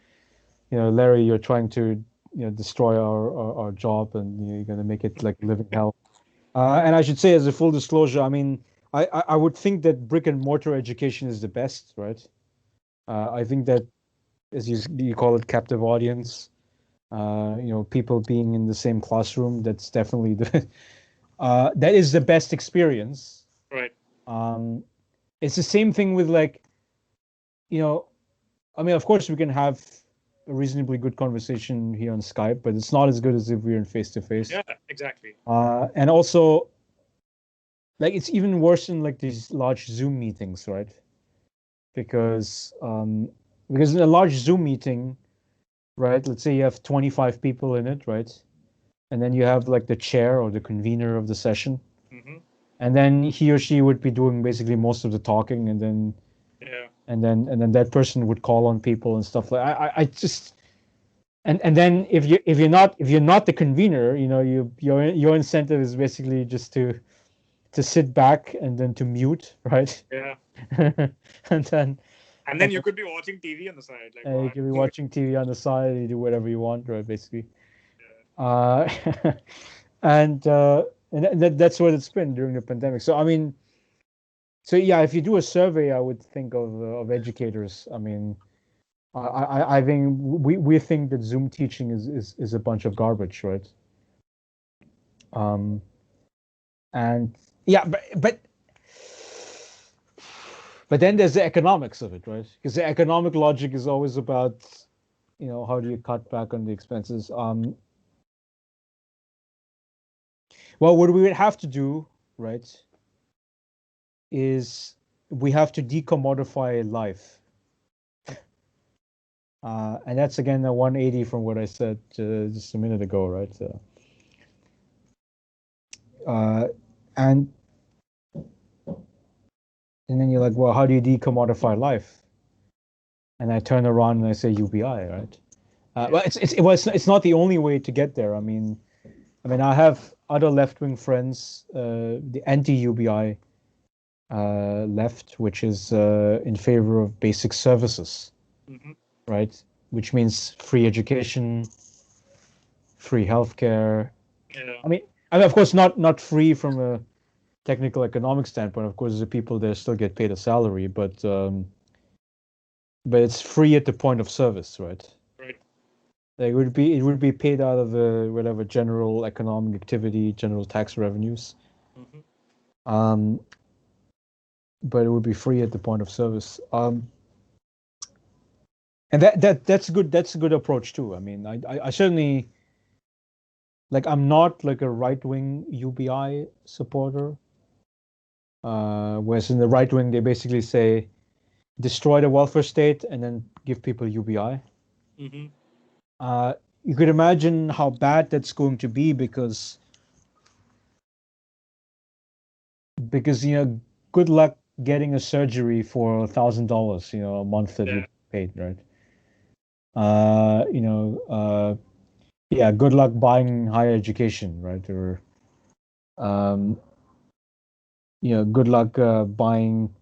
Larry, you're trying to, destroy our job, and you're going to make it like living hell. And I should say, as a full disclosure, I mean, I would think that brick and mortar education is the best, right? I think that, as you call it, captive audience, people being in the same classroom, that's definitely that is the best experience. Right. It's the same thing with, like, I mean, of course, we can have a reasonably good conversation here on Skype, but it's not as good as if we were in face to face. Yeah, exactly. And also, like, it's even worse in like these large Zoom meetings, right? Because in a large Zoom meeting, right? Let's say you have 25 people in it, right? And then you have like the chair or the convener of the session, Mm-hmm. and then he or she would be doing basically most of the talking, and then Yeah. and then that person would call on people and stuff like. I just and then if you're not the convener, your incentive is basically just to sit back and then to mute, right? Yeah. and then And then you could be watching TV on the side. Like, you what? can be watching TV on the side. You do whatever you want, right? Basically. Yeah. Uh, and that's what it's been during the pandemic. So I mean, so yeah, if you do a survey, I would think of educators. I mean, I think we think that Zoom teaching is a bunch of garbage, right? Um, and yeah, but then there's the economics of it, right? Because the economic logic is always about, how do you cut back on the expenses? Well, what we would have to do, right, is we have to decommodify life. And that's again a 180 from what I said just a minute ago, right? Uh, and and then you're like, well, how do you decommodify life? And I turn around and I say UBI, right? Well, it's not the only way to get there. I mean, I have other left-wing friends, the anti-UBI left, which is in favor of basic services, right? Which means free education, free healthcare. Yeah. I mean, of course, not free from a technical economic standpoint. Of course, the people there still get paid a salary, but it's free at the point of service, right? Right. Like it would be paid out of the whatever general economic activity, general tax revenues. Um, but it would be free at the point of service. And that's good. That's a good approach too. I mean, I certainly like. I'm not like a right wing UBI supporter. Whereas in the right wing, they basically say destroy the welfare state and then give people UBI. You could imagine how bad that's going to be because good luck getting a surgery for $1,000 a month that you paid, right? Yeah, good luck buying higher education, right? Or good luck buying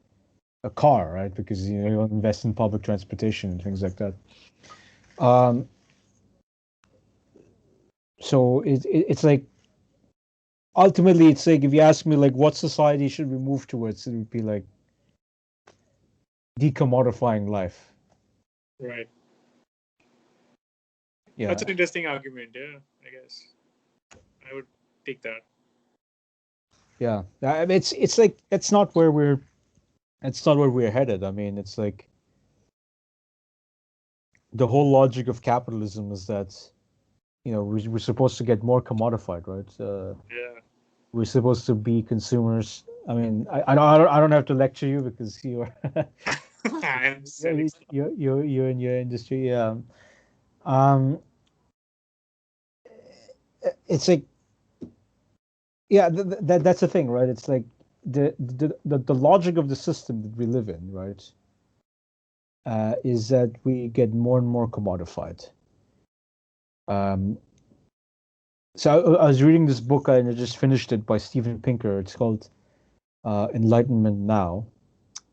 a car, right? Because you invest in public transportation and things like that. um so it's like ultimately it's like if you ask me like what society should we move towards, it would be like decommodifying life. Right. Yeah. That's an interesting argument. Yeah, I guess I would take that. Yeah. It's like that's not where we're headed. I mean, it's like the whole logic of capitalism is that we're supposed to get more commodified, right? Yeah. We're supposed to be consumers. I mean, I don't have to lecture you because you are I'm selling stuff. you're in your industry. Yeah. Um, it's like yeah, that's the thing, right? It's like the logic of the system that we live in, right? Is that we get more and more commodified. Um, so I was reading this book and I just finished it by Steven Pinker. It's called Enlightenment Now.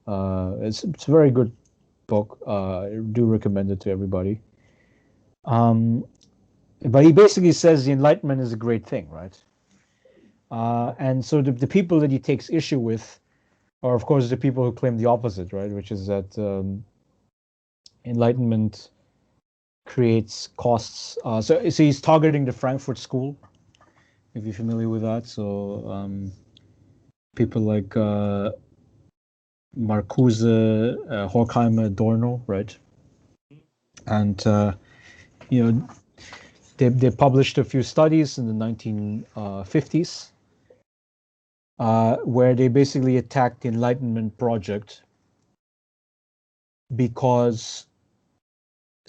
It's a very good book. I do recommend it to everybody. Um, but he basically says the Enlightenment is a great thing, right? And so the people that he takes issue with are, of course, the people who claim the opposite, right? Which is that Enlightenment creates costs. So he's targeting the Frankfurt School, if you're familiar with that. So people like Marcuse, Horkheimer, Adorno, right? And they published a few studies in the 1950s where they basically attacked the Enlightenment project because.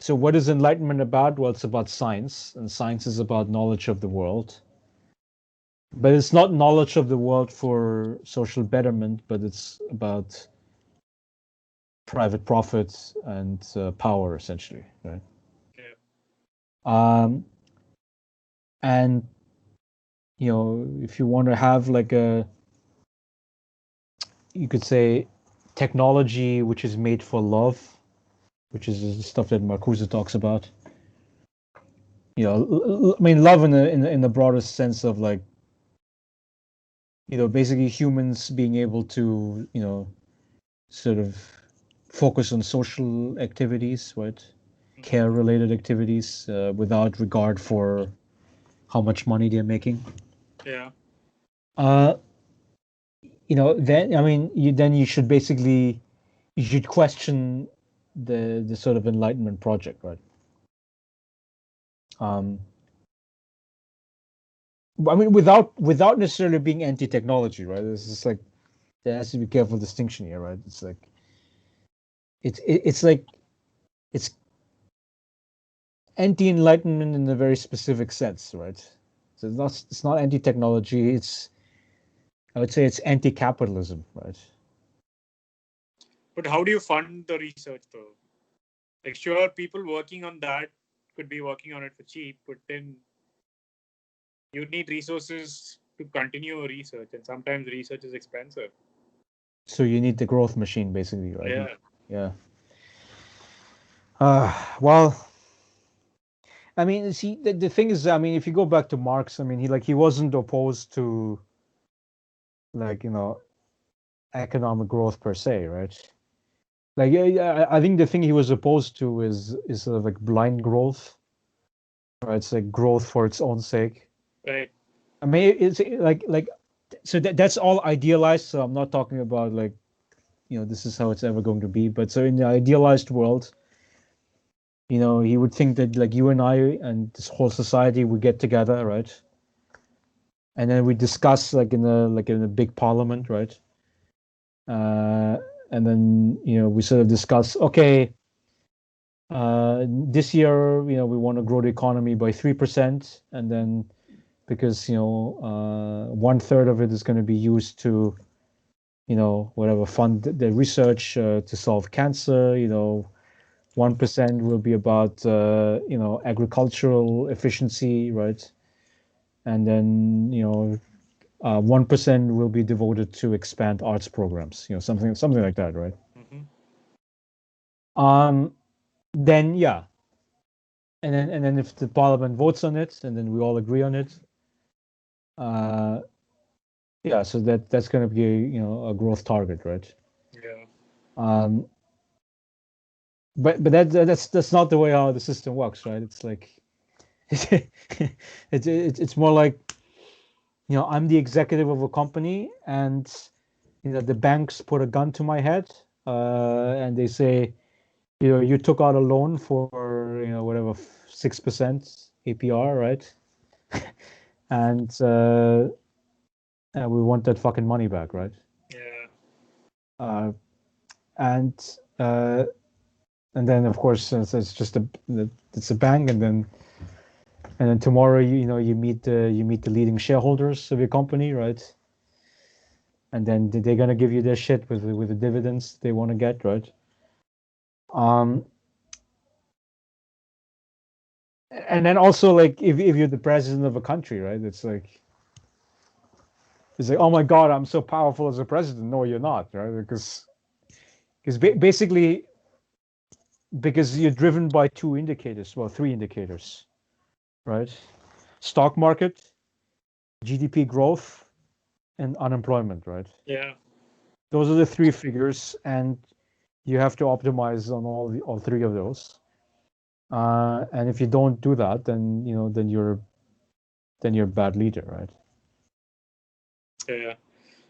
So what is Enlightenment about? Well, it's about science, and science is about knowledge of the world. But it's not knowledge of the world for social betterment, but it's about private profits and power, essentially, right? Yeah. Um, and if you want to have like you could say, technology which is made for love, which is the stuff that Marcuse talks about. I mean, love in the broadest sense of like, basically humans being able to, sort of focus on social activities, right? Care related activities without regard for how much money they're making. Yeah. Uh, then I mean, you should basically you should question the sort of Enlightenment project, right? Um, I mean, without necessarily being anti-technology, right? It's just like there has to be careful distinction here, right? It's like it's like it's anti-enlightenment in a very specific sense, right? So it's not anti-technology. I would say it's anti-capitalism, right? But how do you fund the research though? Like, sure, people working on that could be working on it for cheap, but then you need resources to continue research, and sometimes research is expensive. So you need the growth machine, basically, right? Yeah. Yeah. Well, I mean, see, the thing is, I mean, if you go back to Marx, I mean, he wasn't opposed to like economic growth per se, right? Like, yeah, I think the thing he was opposed to is sort of like blind growth, right? It's like growth for its own sake. Right. I mean, it's like so that's all idealized. So I'm not talking about like this is how it's ever going to be. But so in the idealized world, he would think that like you and I and this whole society would get together, right? And then we discuss like in a big parliament, right? Uh, and then we sort of discuss, okay, this year we want to grow the economy by 3%, and then because 1/3 of it is going to be used to whatever fund the research to solve cancer. 1% will be about agricultural efficiency, right? And then 1% will be devoted to expand arts programs, something like that, right? Mm-hmm. Um, then yeah, and then if the parliament votes on it, and then we all agree on it, uh, yeah, so that's going to be a growth target, right? Yeah. Um, but that's not the way how the system works, right? It's like it's more like I'm the executive of a company, and the banks put a gun to my head, and they say, you took out a loan for whatever 6% APR, right? And we want that fucking money back, right? Yeah. Uh, and uh, and then of course it's just it's a bank, and then tomorrow you meet the leading shareholders of your company, right? And then they're gonna give you their shit with the dividends they want to get, right? Um, and then also like if you're the president of a country, right? It's like, oh my God, I'm so powerful as a president. No, you're not, right? Because basically because you're driven by two indicators, well, three indicators, right? Stock market, GDP growth, and unemployment, right? Yeah. Those are the three figures, and you have to optimize on all three of those. And if you don't do that, then you're a bad leader, right? Yeah.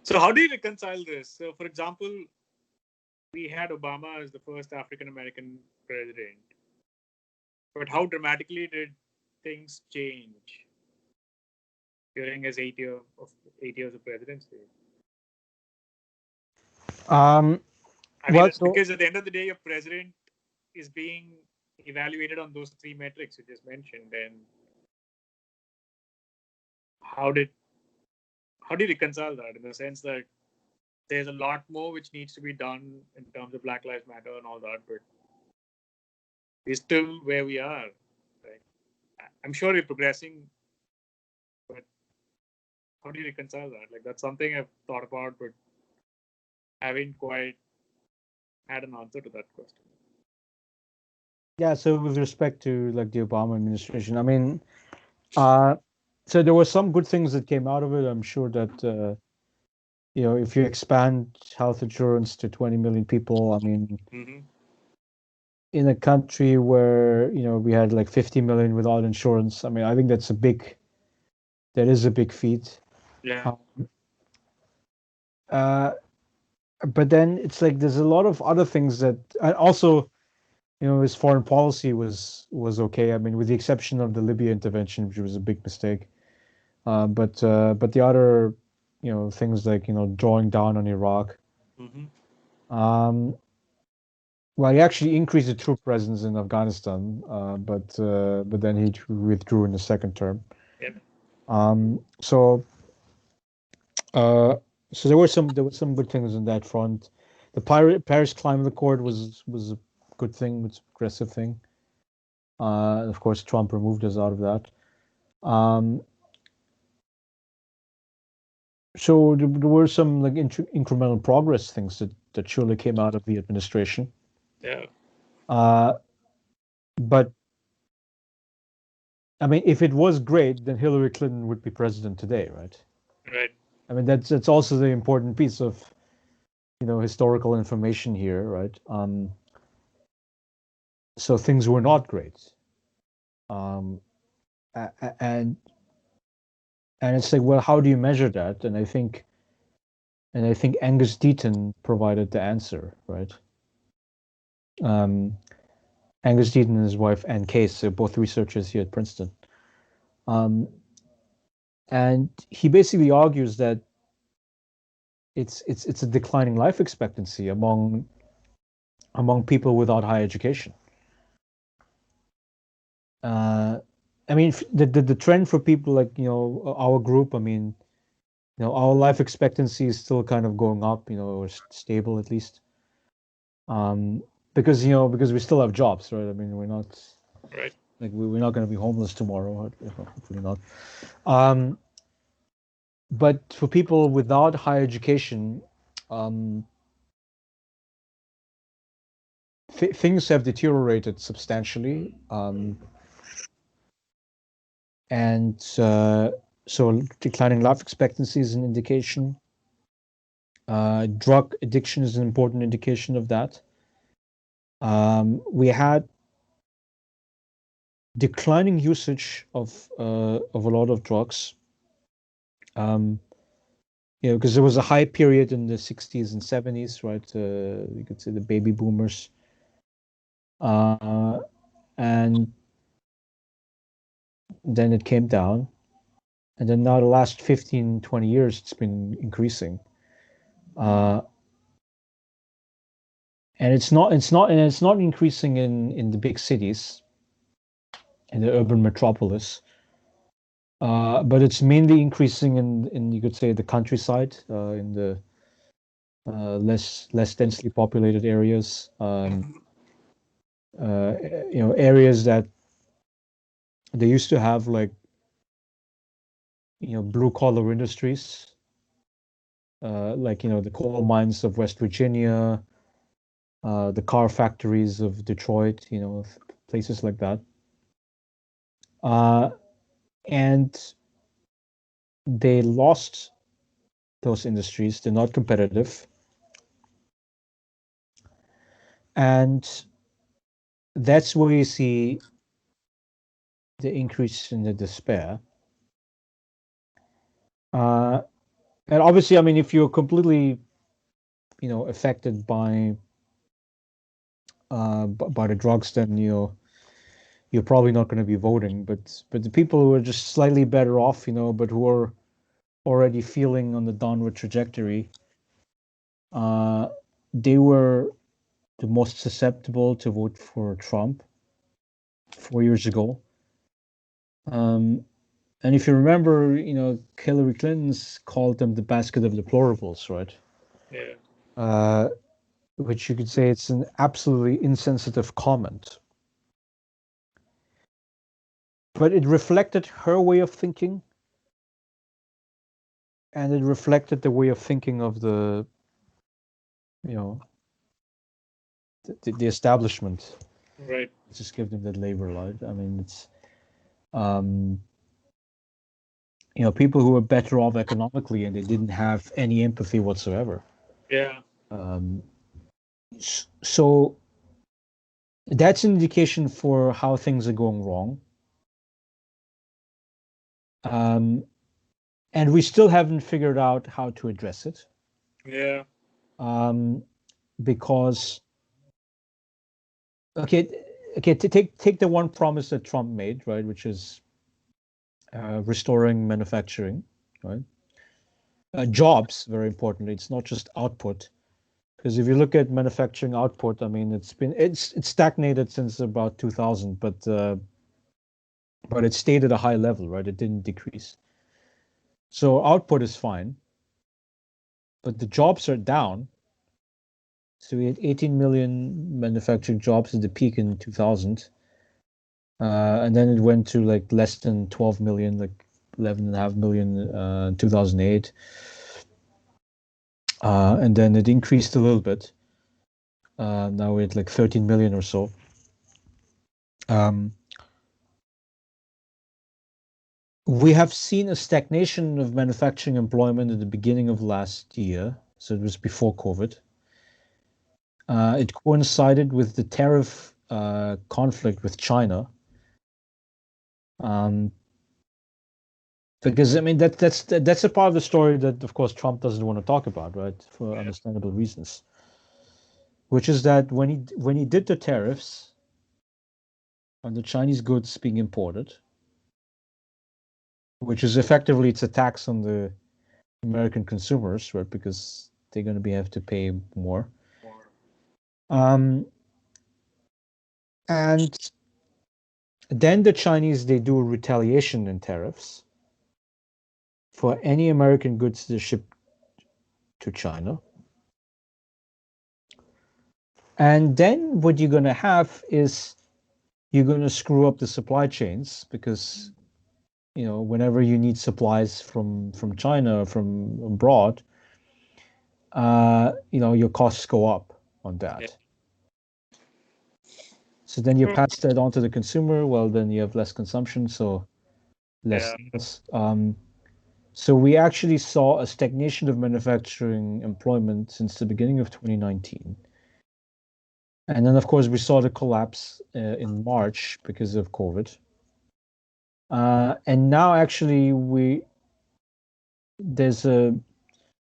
So how do you reconcile this? So, for example, we had Obama as the first African American president, but how dramatically did things change during his 8 years of presidency? Um, I mean, well, so because at the end of the day, your president is being evaluated on those three metrics you just mentioned, and how did how do you reconcile that in the sense that there's a lot more which needs to be done in terms of Black Lives Matter and all that, but we're still where we are. Right? I'm sure we're progressing, but how do you reconcile that? Like, that's something I've thought about, but haven't quite had an answer to that question. yeah, so with respect to like the Obama administration, I mean, uh, so there were some good things that came out of it. I'm sure that if you expand health insurance to 20 million people, I mean, Mm-hmm. in a country where we had like 50 million without insurance, I mean, I think that is a big feat. Yeah. Um, uh, but then it's like there's a lot of other things that, and also his foreign policy was okay. I mean, with the exception of the Libya intervention, which was a big mistake. But the other, things like, drawing down on Iraq. Um, well, he actually increased the troop presence in Afghanistan, but then he withdrew in the second term. Yep. So uh, so there were some good things on that front. The Paris Climate Accord was a good thing, it's a progressive thing. Of course, Trump removed us out of that. Um, so there were some like incremental progress things that surely came out of the administration. Yeah. Uh, but I mean, if it was great, then Hillary Clinton would be president today, right? Right. I mean, that's also the important piece of historical information here, right? So things were not great, um, and it's like, well, how do you measure that? And I think Angus Deaton provided the answer, right? Um, Angus Deaton and his wife Ann Case, they're both researchers here at Princeton, um, and he basically argues that it's a declining life expectancy among people without higher education. Uh, I mean, the trend for people like our group. I mean, our life expectancy is still kind of going up. Or stable at least. Because we still have jobs, right? I mean, we're not Right. like we're not going to be homeless tomorrow. Hopefully not. Um, but for people without higher education, um, things have deteriorated substantially. And so declining life expectancy is an indication. Drug addiction is an important indication of that. We had declining usage of a lot of drugs. Because there was a high period in the 60s and 70s, right? You could say the baby boomers. And then it came down. And then now the last 15, 20 years, it's been increasing. Uh, and it's not increasing in the big cities, in the urban metropolis. But it's mainly increasing in you could say the countryside, in the less densely populated areas. Areas that they used to have like blue collar industries, like the coal mines of West Virginia, the car factories of Detroit, places like that. Uh, and they lost those industries. They're not competitive. And that's where you see the increase in the despair. Uh, and obviously, I mean, if you're completely, affected by the drugs, then you're probably not going to be voting. But the people who are just slightly better off, but who are already feeling on the downward trajectory, uh, they were the most susceptible to vote for Trump 4 years ago. And if you remember, Hillary Clinton's called them the basket of deplorables, right? Yeah. Uh, which you could say it's an absolutely insensitive comment. But it reflected her way of thinking, and it reflected the way of thinking of you know, the establishment. Right. Just give them that labor, right? I mean, it's um, people who were better off economically and they didn't have any empathy whatsoever. Yeah. Um, so that's an indication for how things are going wrong. Um, and we still haven't figured out how to address it. Yeah. Because okay, to take the one promise that Trump made, right, which is restoring manufacturing, right? Jobs, very importantly. It's not just output, because if you look at manufacturing output, I mean, it's stagnated since about 2000, but it stayed at a high level, right? It didn't decrease. So output is fine, but the jobs are down. So we had 18 million manufacturing jobs at the peak in 2000. And then it went to like less than 12 million, like 11.5 million in 2008. And then it increased a little bit. Now we're at like 13 million or so. We have seen a stagnation of manufacturing employment at the beginning of last year. So it was before COVID. It coincided with the tariff conflict with China. Because I mean that's a part of the story that of course Trump doesn't want to talk about, right? For understandable reasons. Which is that when he did the tariffs on the Chinese goods being imported, which is effectively it's a tax on the American consumers, right? Because they're going to have to pay more. And then the Chinese, they do retaliation in tariffs for any American goods they ship to China. And then what you're going to have is you're going to screw up the supply chains because, you know, whenever you need supplies from China or from abroad, you know, your costs go up on that. Yeah. So then you pass that on to the consumer. Well, then you have less consumption, so less. So we actually saw a stagnation of manufacturing employment since the beginning of 2019. And then, of course, we saw the collapse in March because of COVID. And now, actually, there's a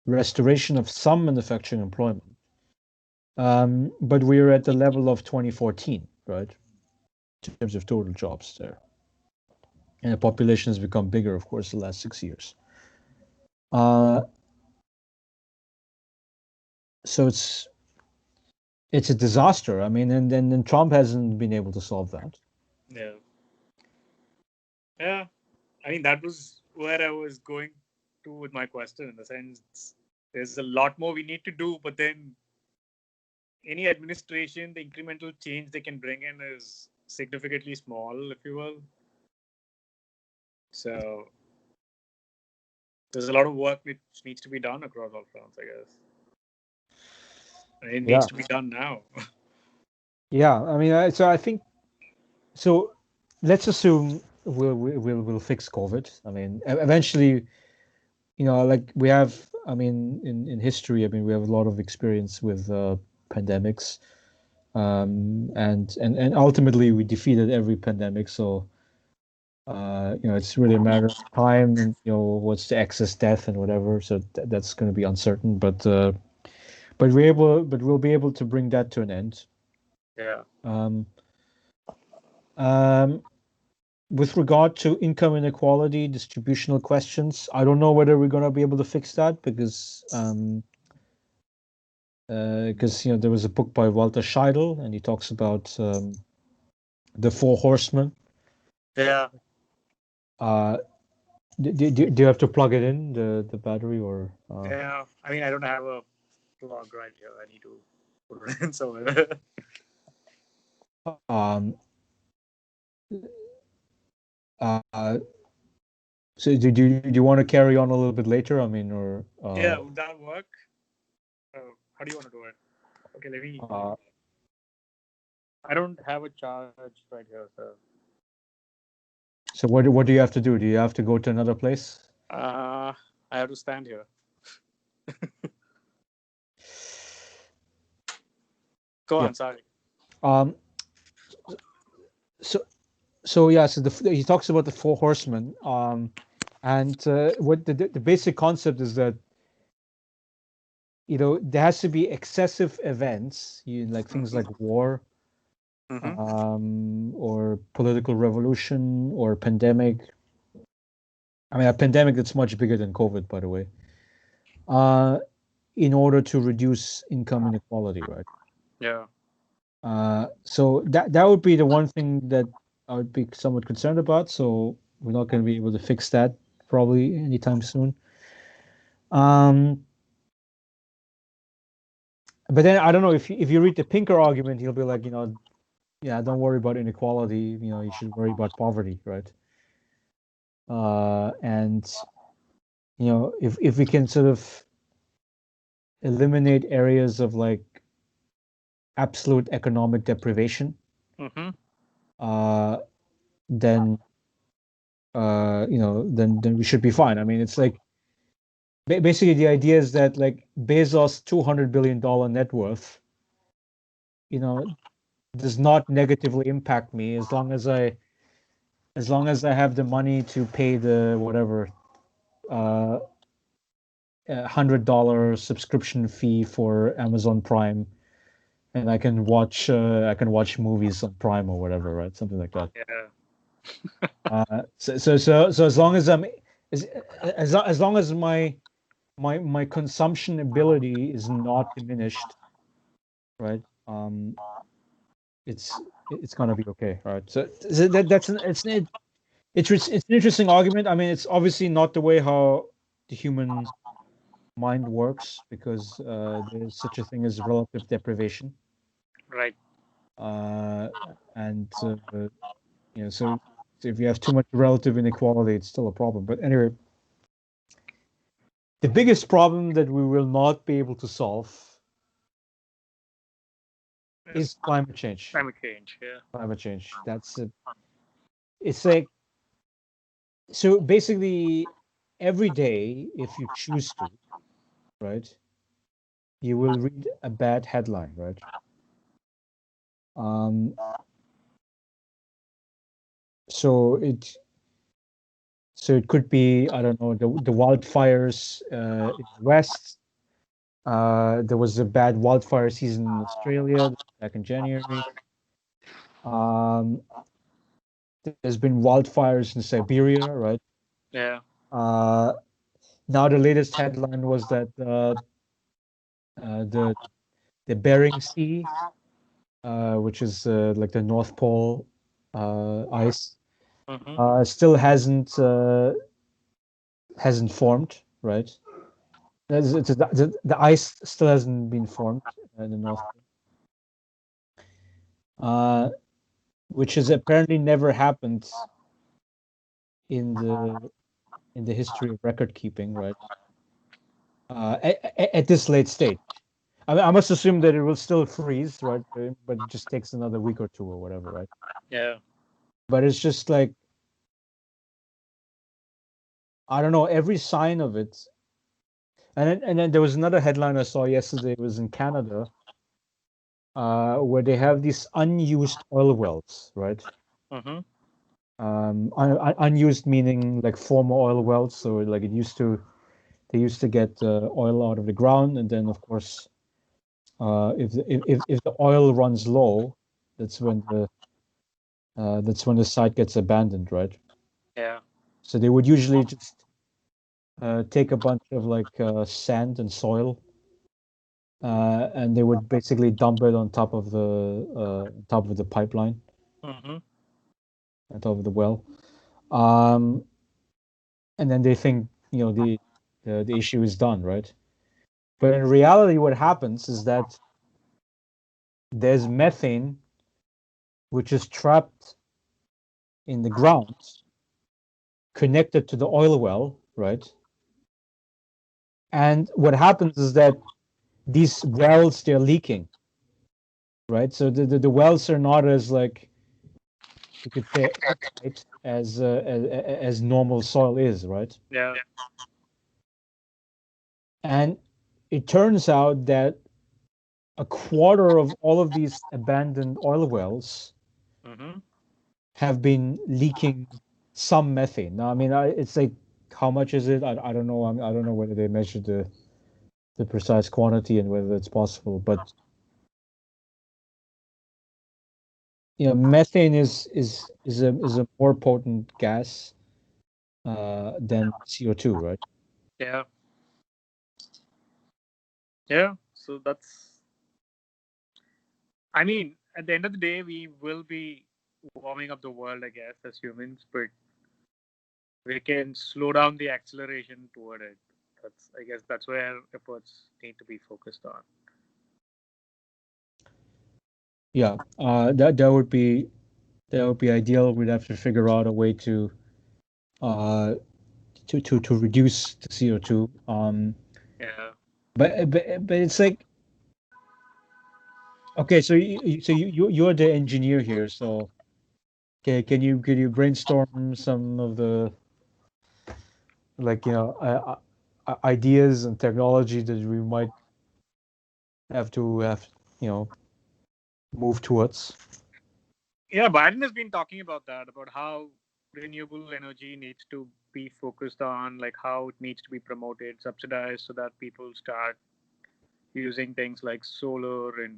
restoration of some manufacturing employment. But we're at the level of 2014, right? In terms of total jobs there. And the population has become bigger, of course, the last 6 years. So it's a disaster. I mean, and then Trump hasn't been able to solve that. Yeah. Yeah. I mean, that was where I was going to with my question, in the sense there's a lot more we need to do, but then any administration, the incremental change they can bring in is significantly small, if you will. So there's a lot of work which needs to be done across all fronts, I guess. And it needs to be done now. Yeah, I mean, I think so. Let's assume we'll fix COVID. I mean, eventually, you know, like we have. I mean, in history, I mean, we have a lot of experience with pandemics, and ultimately we defeated every pandemic. So, you know, it's really a matter of time. And, you know, what's the excess death and whatever. So that's going to be uncertain, but we'll be able to bring that to an end. Yeah. With regard to income inequality, distributional questions, I don't know whether we're going to be able to fix that because you know there was a book by Walter Scheidel and he talks about the four horsemen. Yeah. Do you have to plug it in the battery or? Yeah, I mean I don't have a plug right here. I need to put it in somewhere. So do you want to carry on a little bit later? I mean, or yeah, would that work? How do you want to do it? Okay, let me. I don't have a charge right here, so. So what do you have to do? Do you have to go to another place? I have to stand here. Go on, sorry. So yeah, so he talks about the four horsemen, and what the basic concept is that, you know, there has to be excessive events, like things like war, or political revolution or pandemic, I mean, a pandemic that's much bigger than COVID, by the way, in order to reduce income inequality, right? Yeah. So that would be the one thing that I would be somewhat concerned about. So we're not going to be able to fix that probably anytime soon. Um, but then I don't know if you read the Pinker argument, he'll be like, yeah, don't worry about inequality. You should worry about poverty, right? And if we can sort of eliminate areas of like absolute economic deprivation, Mm-hmm. uh, then then we should be fine. I mean, it's like basically the idea is that like Bezos' $200 billion net worth, you know, does not negatively impact me as long as I have the money to pay the whatever uh $100 subscription fee for Amazon Prime, and I can watch movies on Prime or whatever, right? Something like that. Yeah. So as long as I'm as long as my consumption ability is not diminished, right? It's gonna be okay, right? So that's an it's an interesting argument. I mean, it's obviously not the way how the human mind works because there's such a thing as relative deprivation, Right. uh, and so if you have too much relative inequality, it's still a problem. But anyway, the biggest problem that we will not be able to solve Yes. is climate change. Climate change. Yeah. Climate change. It's like so basically every day, if you choose to, right, you will read a bad headline, right? Um, so it could be, I don't know, the wildfires in the west. There was a bad wildfire season in Australia back in January. Um, there's been wildfires in Siberia, right? Yeah. Uh, Now the latest headline was that the Bering Sea, which is like the North Pole ice, Mm-hmm. still hasn't formed, right? The ice still hasn't been formed in the North Pole, which has apparently never happened in the history of record keeping, right? At this late stage. I mean, I must assume that it will still freeze, right? But it just takes another week or two or whatever, right? Yeah. But it's just like I don't know every sign of it. And then there was another headline I saw yesterday. It was in Canada, where they have these unused oil wells, right? Mm-hmm. Unused meaning like former oil wells. So like they used to get oil out of the ground, and then of course, if the oil runs low, that's when the site gets abandoned, right? Yeah. So they would usually just take a bunch of like sand and soil, and they would basically dump it on top of the pipeline, Mm-hmm. on top of the well, um, and then they think the issue is done, right? But in reality, what happens is that there's methane which is trapped in the ground, connected to the oil well, right? And what happens is that these wells they're leaking, right? So the wells are not as like you could say airtight as normal soil is, right? Yeah. And it turns out that a quarter of all of these abandoned oil wells Mm-hmm. have been leaking some methane. Now, I mean, it's like how much is it? I don't know. I don't know whether they measured the precise quantity and whether it's possible. But methane is a more potent gas than CO2, right? Yeah. Yeah. So that's, I mean, at the end of the day, we will be warming up the world, I guess, as humans, but we can slow down the acceleration toward it. That's, I guess, that's where efforts need to be focused on. Yeah, that would be ideal. We'd have to figure out a way uh to reduce the CO2. Yeah. But it's like, okay, so you're the engineer here, so can you brainstorm some of the, like, ideas and technology that we might have move towards? Yeah, Biden has been talking about that, about how renewable energy needs to be focused on, like how it needs to be promoted, subsidized, so that people start using things like solar and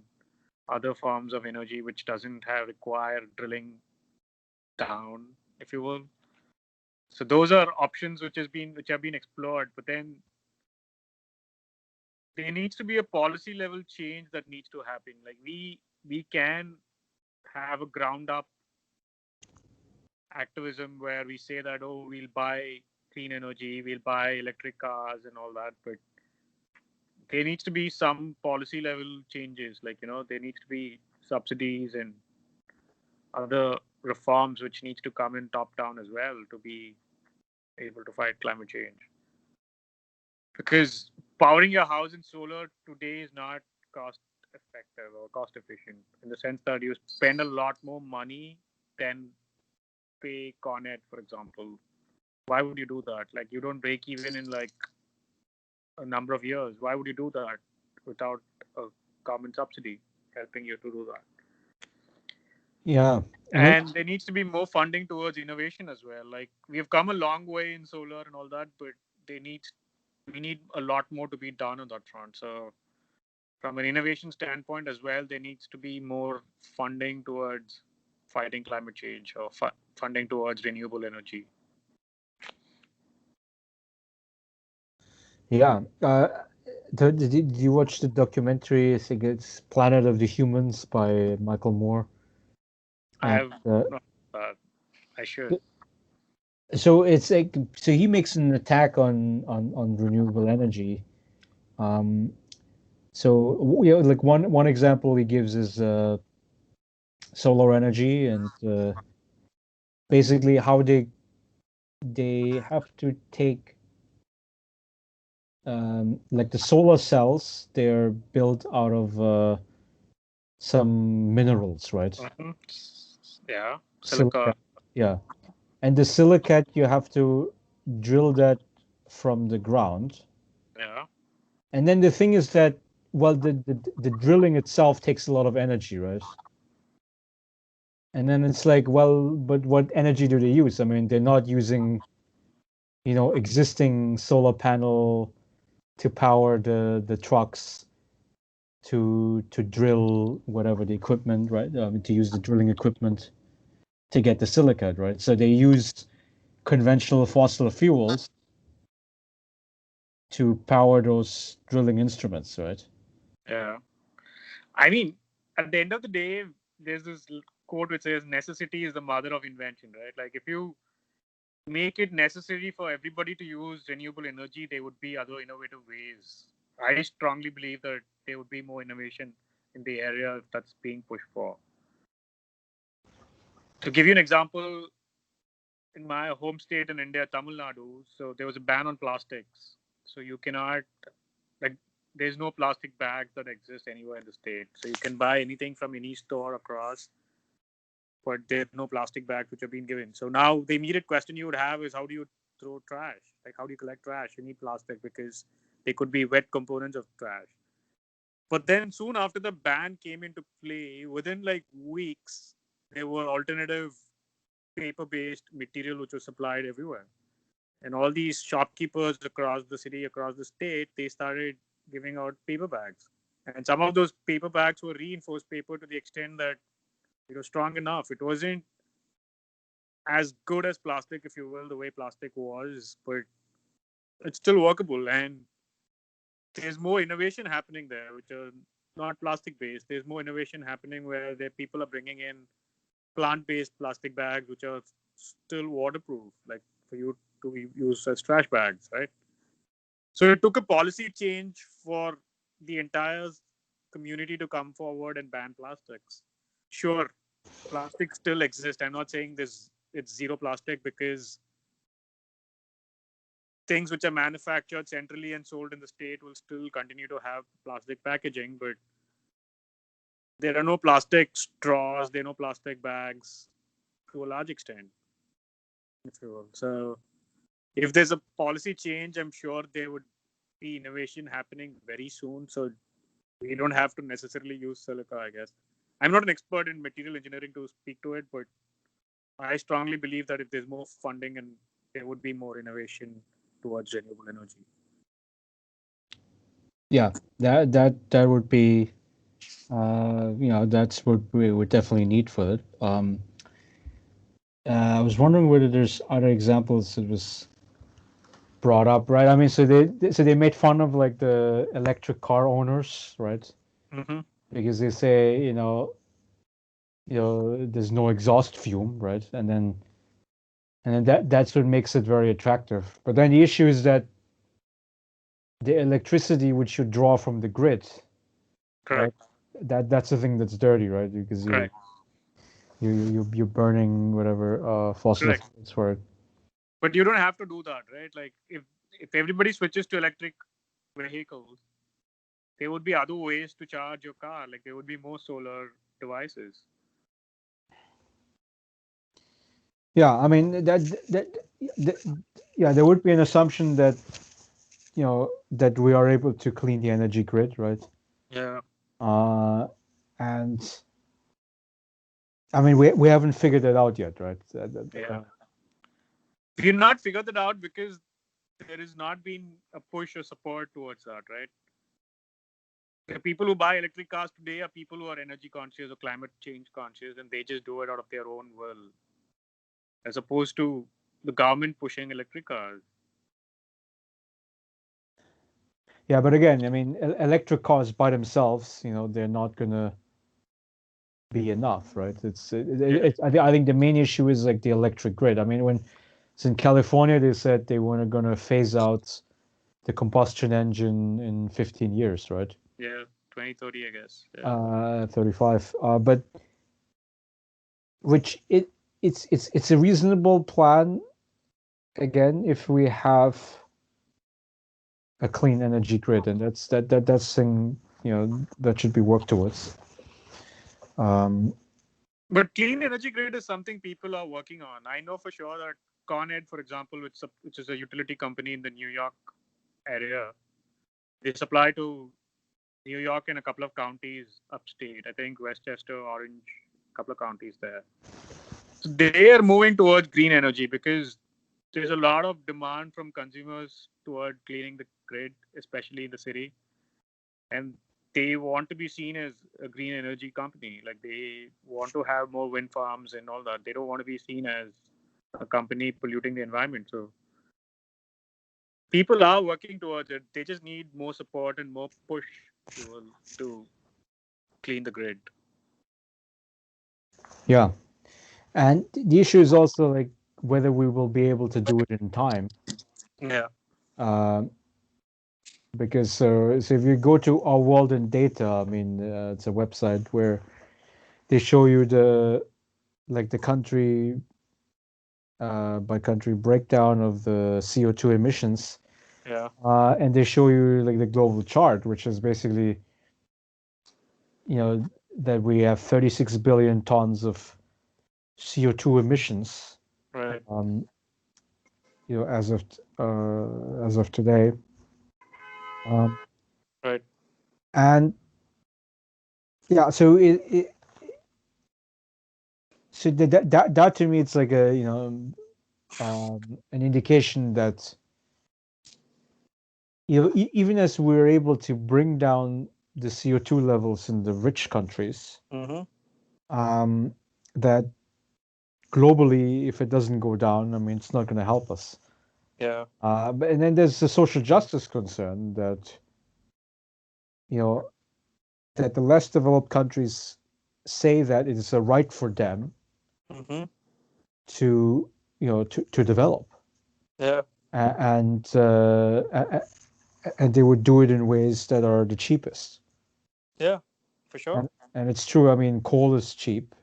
other forms of energy which doesn't have require drilling down, if you will. So those are options which have been explored, but then there needs to be a policy level change that needs to happen. Like we can have a ground up activism where we say that, oh, we'll buy clean energy, we'll buy electric cars and all that, but there needs to be some policy level changes. Like, there needs to be subsidies and other reforms which needs to come in top down as well to be able to fight climate change. Because powering your house in solar today is not cost effective or cost efficient, in the sense that you spend a lot more money than pay Con Ed, for example. Why would you do that? Like, you don't break even in like a number of years. Why would you do that without a government subsidy helping you to do that? Yeah, and it, And there needs to be more funding towards innovation as well. Like, we have come a long way in solar and all that, but we need a lot more to be done on that front. So from an innovation standpoint as well, there needs to be more funding towards fighting climate change, or funding towards renewable energy. yeah. Did you watch the documentary? I think it's Planet of the Humans by Michael Moore. I And have not, I should. so it's like, so he makes an attack on renewable energy. Um, so like one example he gives is solar energy, and basically how they have to take, like, the solar cells. They're built out of some minerals, right? Mhm. Yeah, silica. Silicate, yeah. And the silicate, you have to drill that from the ground. Yeah, And then the thing is that, well, the drilling itself takes a lot of energy, right? And then it's like, well, but what energy do they use? I mean, they're not using, existing solar panel to power the trucks to drill whatever the equipment, right? I mean, to use the drilling equipment to get the silicate, right? So they use conventional fossil fuels to power those drilling instruments, right? yeah. I mean, at the end of the day, there's this quote which says necessity is the mother of invention, right? Like, if you make it necessary for everybody to use renewable energy, there would be other innovative ways. I strongly believe that there would be more innovation in the area that's being pushed for. To give you an example, in my home state in India, Tamil Nadu, so there was a ban on plastics. So you cannot, like, there's no plastic bags that exist anywhere in the state. So you can buy anything from any store across, but there are no plastic bags which have been given. So now the immediate question you would have is, how do you throw trash? Like, how do you collect trash? You need plastic because they could be wet components of trash. But then soon after the ban came into play, within like weeks, there were alternative paper-based material which was supplied everywhere. And all these shopkeepers across the city, across the state, they started giving out paper bags. And some of those paper bags were reinforced paper to the extent that it was strong enough. It wasn't as good as plastic, if you will, the way plastic was, but it's still workable. And there's more innovation happening there, which are not plastic based. There's more innovation happening where people are bringing in plant based plastic bags, which are still waterproof, like for you to use as trash bags, right? So it took a policy change for the entire community to come forward and ban plastics. Sure, plastic still exists. I'm not saying it's zero plastic, because things which are manufactured centrally and sold in the state will still continue to have plastic packaging, but there are no plastic straws, there are no plastic bags to a large extent, if you will. So if there's a policy change, I'm sure there would be innovation happening very soon. So we don't have to necessarily use silica, I guess. I'm not an expert in material engineering to speak to it, but I strongly believe that if there's more funding, and there would be more innovation towards renewable energy. Yeah, that would be, that's what we would definitely need for it. I was wondering whether there's other examples that was brought up, right? I mean, so they made fun of like the electric car owners, right? Mm-hmm. Because they say, there's no exhaust fume, right? And then that's what makes it very attractive. But then the issue is that the electricity which you draw from the grid, right? Correct. That's the thing that's dirty, right? Because Correct. you're burning whatever fossil Correct. fuels for it. But you don't have to do that, right? Like if everybody switches to electric vehicles, there would be other ways to charge your car. Like there would be more solar devices. Yeah, I mean yeah, there would be an assumption that that we are able to clean the energy grid, right? Yeah. And I mean we haven't figured it out yet, right? Yeah. We've not figured that out because there has not been a push or support towards that, right? The people who buy electric cars today are people who are energy conscious or climate change conscious, and they just do it out of their own will, as opposed to the government pushing electric cars. Yeah, but again, I mean, electric cars by themselves, they're not gonna be enough, right? I think the main issue is like the electric grid. I mean, when it's in California, they said they were gonna phase out the combustion engine in 15 years, right? Yeah, 2030, I guess. Yeah. 35. But which it's a reasonable plan, again, if we have a clean energy grid, and that's thing, that should be worked towards. But clean energy grid is something people are working on. I know for sure that Con Ed, for example, which is a utility company in the New York area, they supply to New York and a couple of counties upstate. I think Westchester, Orange, a couple of counties there. So they are moving towards green energy because there's a lot of demand from consumers toward cleaning the grid, especially in the city. And they want to be seen as a green energy company. Like they want to have more wind farms and all that. They don't want to be seen as a company polluting the environment. So people are working towards it. They just need more support and more push to clean the grid. Yeah, and the issue is also like whether we will be able to do it in time. Yeah. Because so if you go to Our World in Data, I mean, it's a website where they show you the country by country breakdown of the CO2 emissions. Yeah. And they show you like the global chart, which is basically, that we have 36 billion tons of CO2 emissions. Right. As of today. Right. And yeah, so that to me, it's like a an indication that even as we're able to bring down the CO2 levels in the rich countries, Mm-hmm. that globally, if it doesn't go down, I mean, it's not going to help us. Yeah. And then there's the social justice concern that, that the less developed countries say that it is a right for them Mm-hmm. to, to develop, Yeah. and and they would do it in ways that are the cheapest. Yeah. For sure. And it's true. I mean, coal is cheap,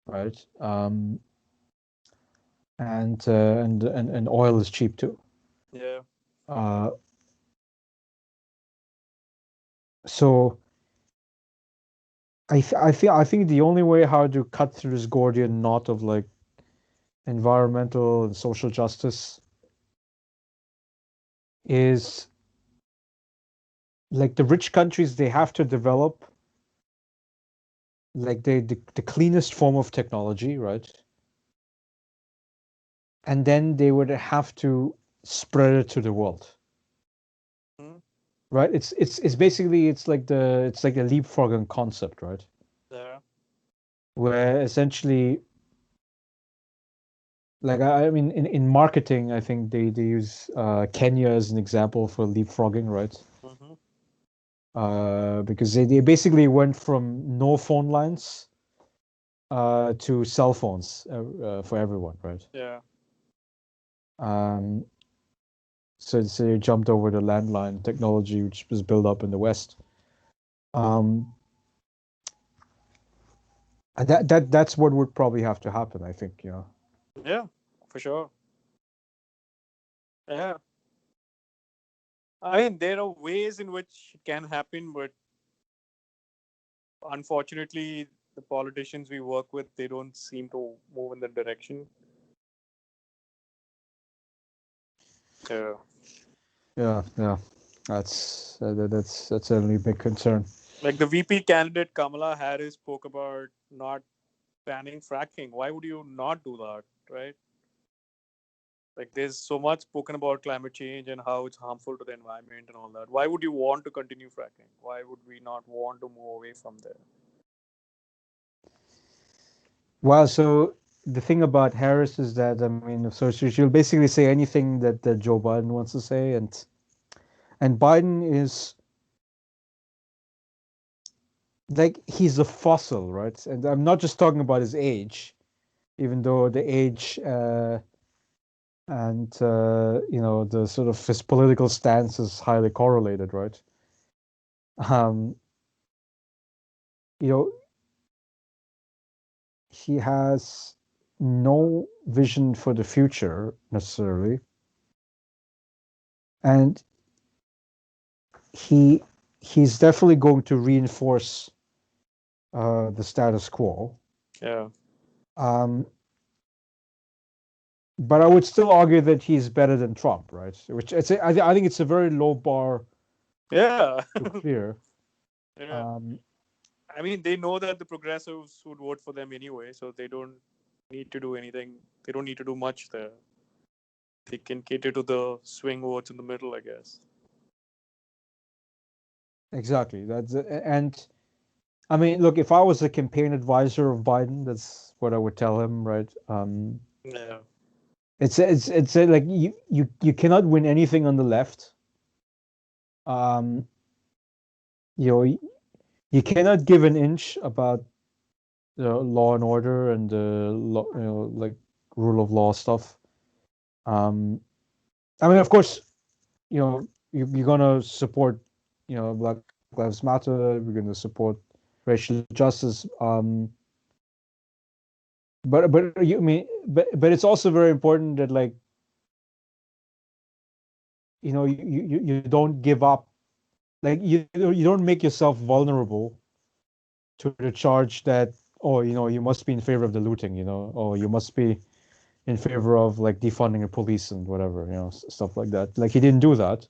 right? And oil is cheap too. Yeah. Uh, so I think the only way how to cut through this Gordian knot of like environmental and social justice is like the rich countries, they have to develop like the cleanest form of technology, right? And then they would have to spread it to the world, Mm-hmm. right? It's basically it's like a leapfrogging concept, right? Yeah. Where essentially, like I mean, in marketing, I think they use Kenya as an example for leapfrogging, right? Mm-hmm. Because they basically went from no phone lines to cell phones for everyone, right? Yeah. Um, so you jumped over the landline technology, which was built up in the West. Um, and that's what would probably have to happen, I think, Yeah. For sure. Yeah. I mean, there are ways in which it can happen, but unfortunately, the politicians we work with, they don't seem to move in that direction. Yeah. Yeah. That's certainly a big concern. Like the VP candidate Kamala Harris spoke about not banning fracking. Why would you not do that, right? Like there's so much spoken about climate change and how it's harmful to the environment and all that. Why would you want to continue fracking? Why would we not want to move away from there? Well, so the thing about Harris is that, I mean, so she'll basically say anything that Joe Biden wants to say, and Biden is like he's a fossil, right? And I'm not just talking about his age, even though the age and the sort of his political stance is highly correlated, right? Um, you know, he has no vision for the future necessarily, and he he's definitely going to reinforce the status quo. Yeah. Um, but I would still argue that he's better than Trump, right? I think it's a very low bar Yeah. to clear. Yeah. Um, I mean, they know that the progressives would vote for them anyway, so they don't need to do anything. They don't need to do much there. They can cater to the swing votes in the middle, I guess. exactly. And I mean, look, if I was a campaign advisor of Biden, that's what I would tell him, right? Yeah. It's like you cannot win anything on the left. Um, you know, you cannot give an inch about law and order and the like rule of law stuff. Um, I mean, of course, you're gonna support, Black Lives Matter. We're gonna support racial justice. But you I mean, but it's also very important that like you don't give up. Like you don't make yourself vulnerable to the charge that, oh, you must be in favor of the looting. Or you must be in favor of like defunding the police and whatever, stuff like that. Like he didn't do that.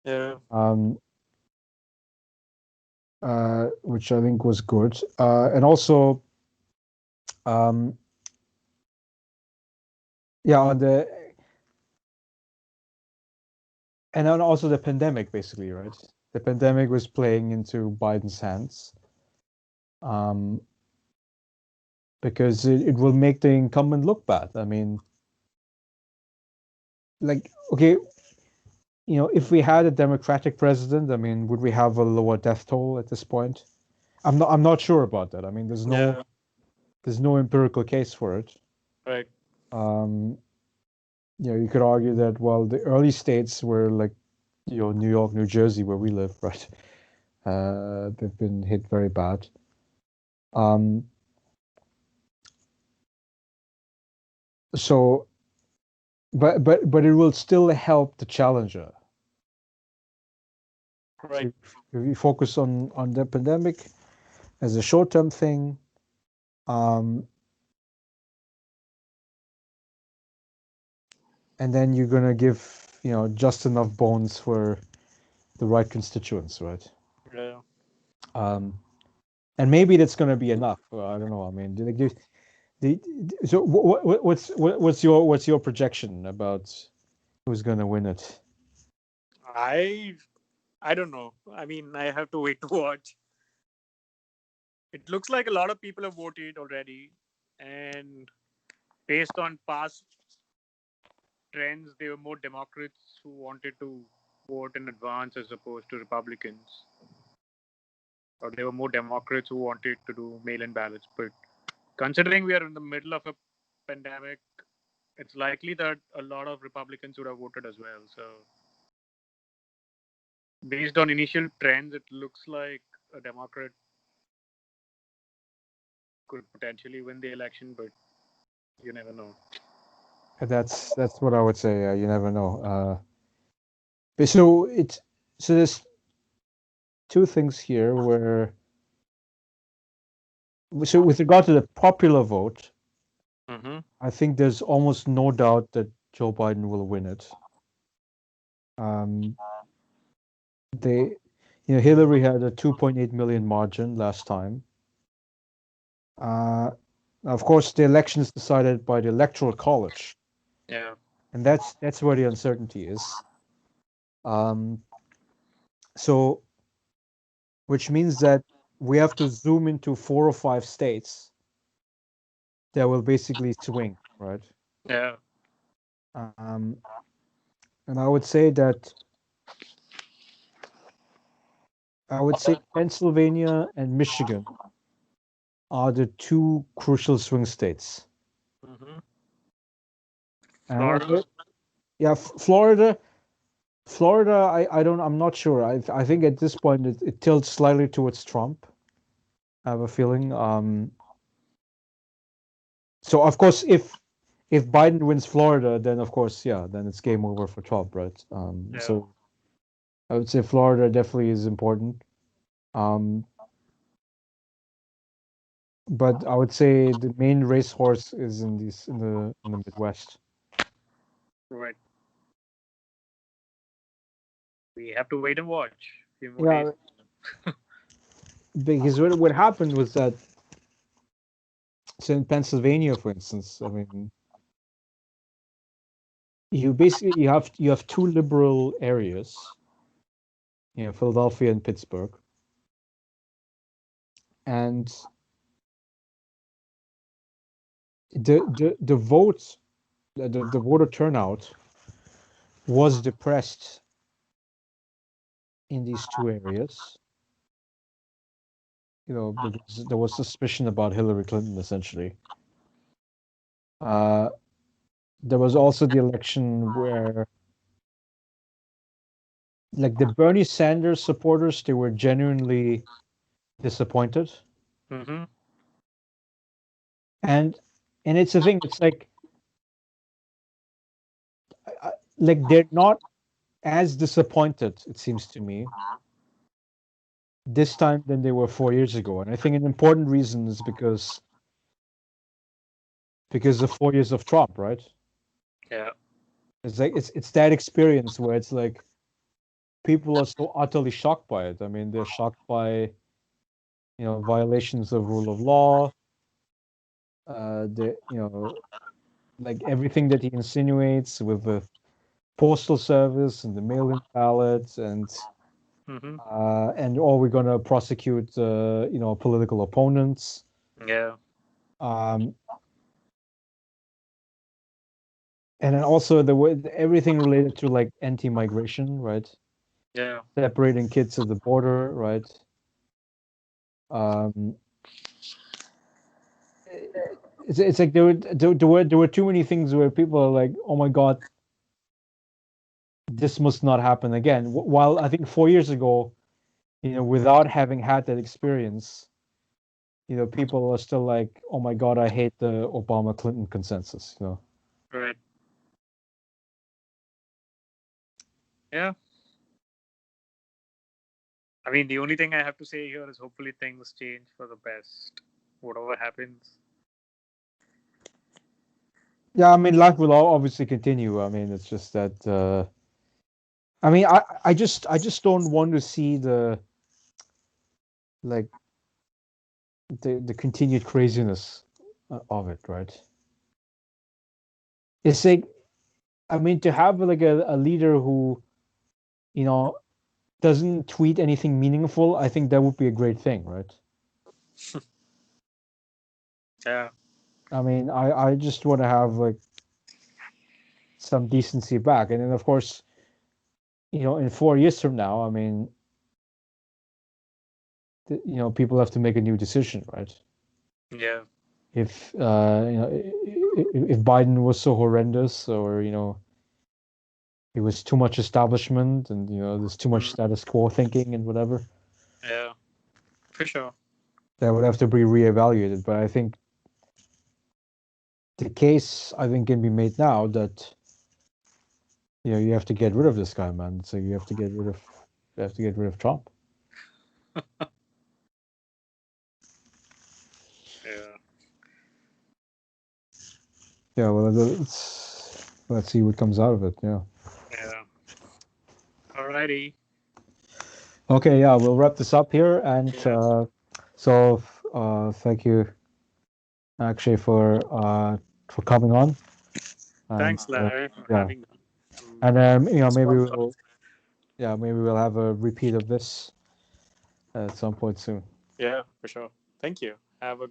Yeah. Um, which I think was good. And also, um, yeah, and then also the pandemic, basically, right? The pandemic was playing into Biden's hands. Um, because it will make the incumbent look bad. I mean, like, okay, if we had a Democratic president, I mean, would we have a lower death toll at this point? I'm not sure about that. I mean, there's Yeah. no empirical case for it. Right. Um, you could argue that, well, the early states were like, New York, New Jersey, where we live, right? They've been hit very bad. Um, so, but it will still help the challenger. Right. So if you focus on the pandemic as a short-term thing, and then you're gonna give just enough bones for the right constituents, right? Yeah. And maybe that's gonna be enough. I don't know. I mean, do they give so what's your projection about who's gonna win it? I I don't know. I mean, I have to wait to watch. It looks like a lot of people have voted already, and based on past trends, there were more Democrats who wanted to vote in advance as opposed to Republicans. Or there were more Democrats who wanted to do mail-in ballots. But considering we are in the middle of a pandemic, it's likely that a lot of Republicans would have voted as well. So, based on initial trends, it looks like a Democrat could potentially win the election, but you never know. That's what I would say. You never know. But so there's two things here where so with regard to the popular vote, Mm-hmm. I think there's almost no doubt that Joe Biden will win it. They, Hillary had a 2.8 million margin last time. Of course, the election is decided by the Electoral College, Yeah. and that's where the uncertainty is. Um, so, which means that we have to zoom into 4 or 5 states that will basically swing, right? Yeah. Um, and I would say Pennsylvania and Michigan are the two crucial swing states. Mm-hmm. And Florida. yeah, Florida, I'm not sure. I think at this point it tilts slightly towards Trump. I have a feeling. So of course, if Biden wins Florida, then of course, yeah, then it's game over for Trump, right? Yeah. So I would say Florida definitely is important. Um, but I would say the main racehorse is in the Midwest. Right. We have to wait and watch a few more days. Yeah, because what happened was that, so in Pennsylvania, for instance, I mean, you have two liberal areas, Philadelphia and Pittsburgh, and the vote, the voter turnout was depressed in these two areas, because there was suspicion about Hillary Clinton, essentially. Uh, there was also the election where, like, the Bernie Sanders supporters, they were genuinely disappointed. Mm-hmm. And it's a thing. It's like they're not as disappointed, it seems to me, this time than they were 4 years ago. And I think an important reason is because of 4 years of Trump, right? Yeah. It's like it's that experience where it's like people are so utterly shocked by it. I mean, they're shocked by violations of rule of law. The like everything that he insinuates with the postal service and the mail-in ballots Mm-hmm. and we're gonna prosecute political opponents. Yeah. Um, and then also the way everything related to like anti-migration, right? Yeah. Separating kids at the border, right? Um, it's like there were too many things where people are like, oh my God, this must not happen again. While I think 4 years ago, without having had that experience, people are still like, oh my God, I hate the Obama Clinton consensus. Right. Yeah. I mean, the only thing I have to say here is hopefully things change for the best. Whatever happens. Yeah, I mean, life will obviously continue. I mean, it's just that. I mean, I just don't want to see like the continued craziness of it, right? It's like, I mean, to have like a leader who, you know, doesn't tweet anything meaningful, I think that would be a great thing, right? Yeah. I mean, I just want to have like some decency back. And then, of course, in 4 years from now, I mean, people have to make a new decision, right? Yeah. If if Biden was so horrendous, or it was too much establishment, and there's too much status quo thinking and whatever, Yeah. For sure. that would have to be reevaluated. But I think the case, I think, can be made now that you have to get rid of this guy, man. So you have to get rid of Trump. Yeah. Yeah, well, let's see what comes out of it. Yeah. Yeah. Alrighty. Okay. Yeah, we'll wrap this up here, and Yeah. so thank you, Akshay, for coming on, and Thanks, Larry, for yeah, having me. and This maybe was we'll have a repeat of this at some point soon. Yeah, for sure. Thank you. Have a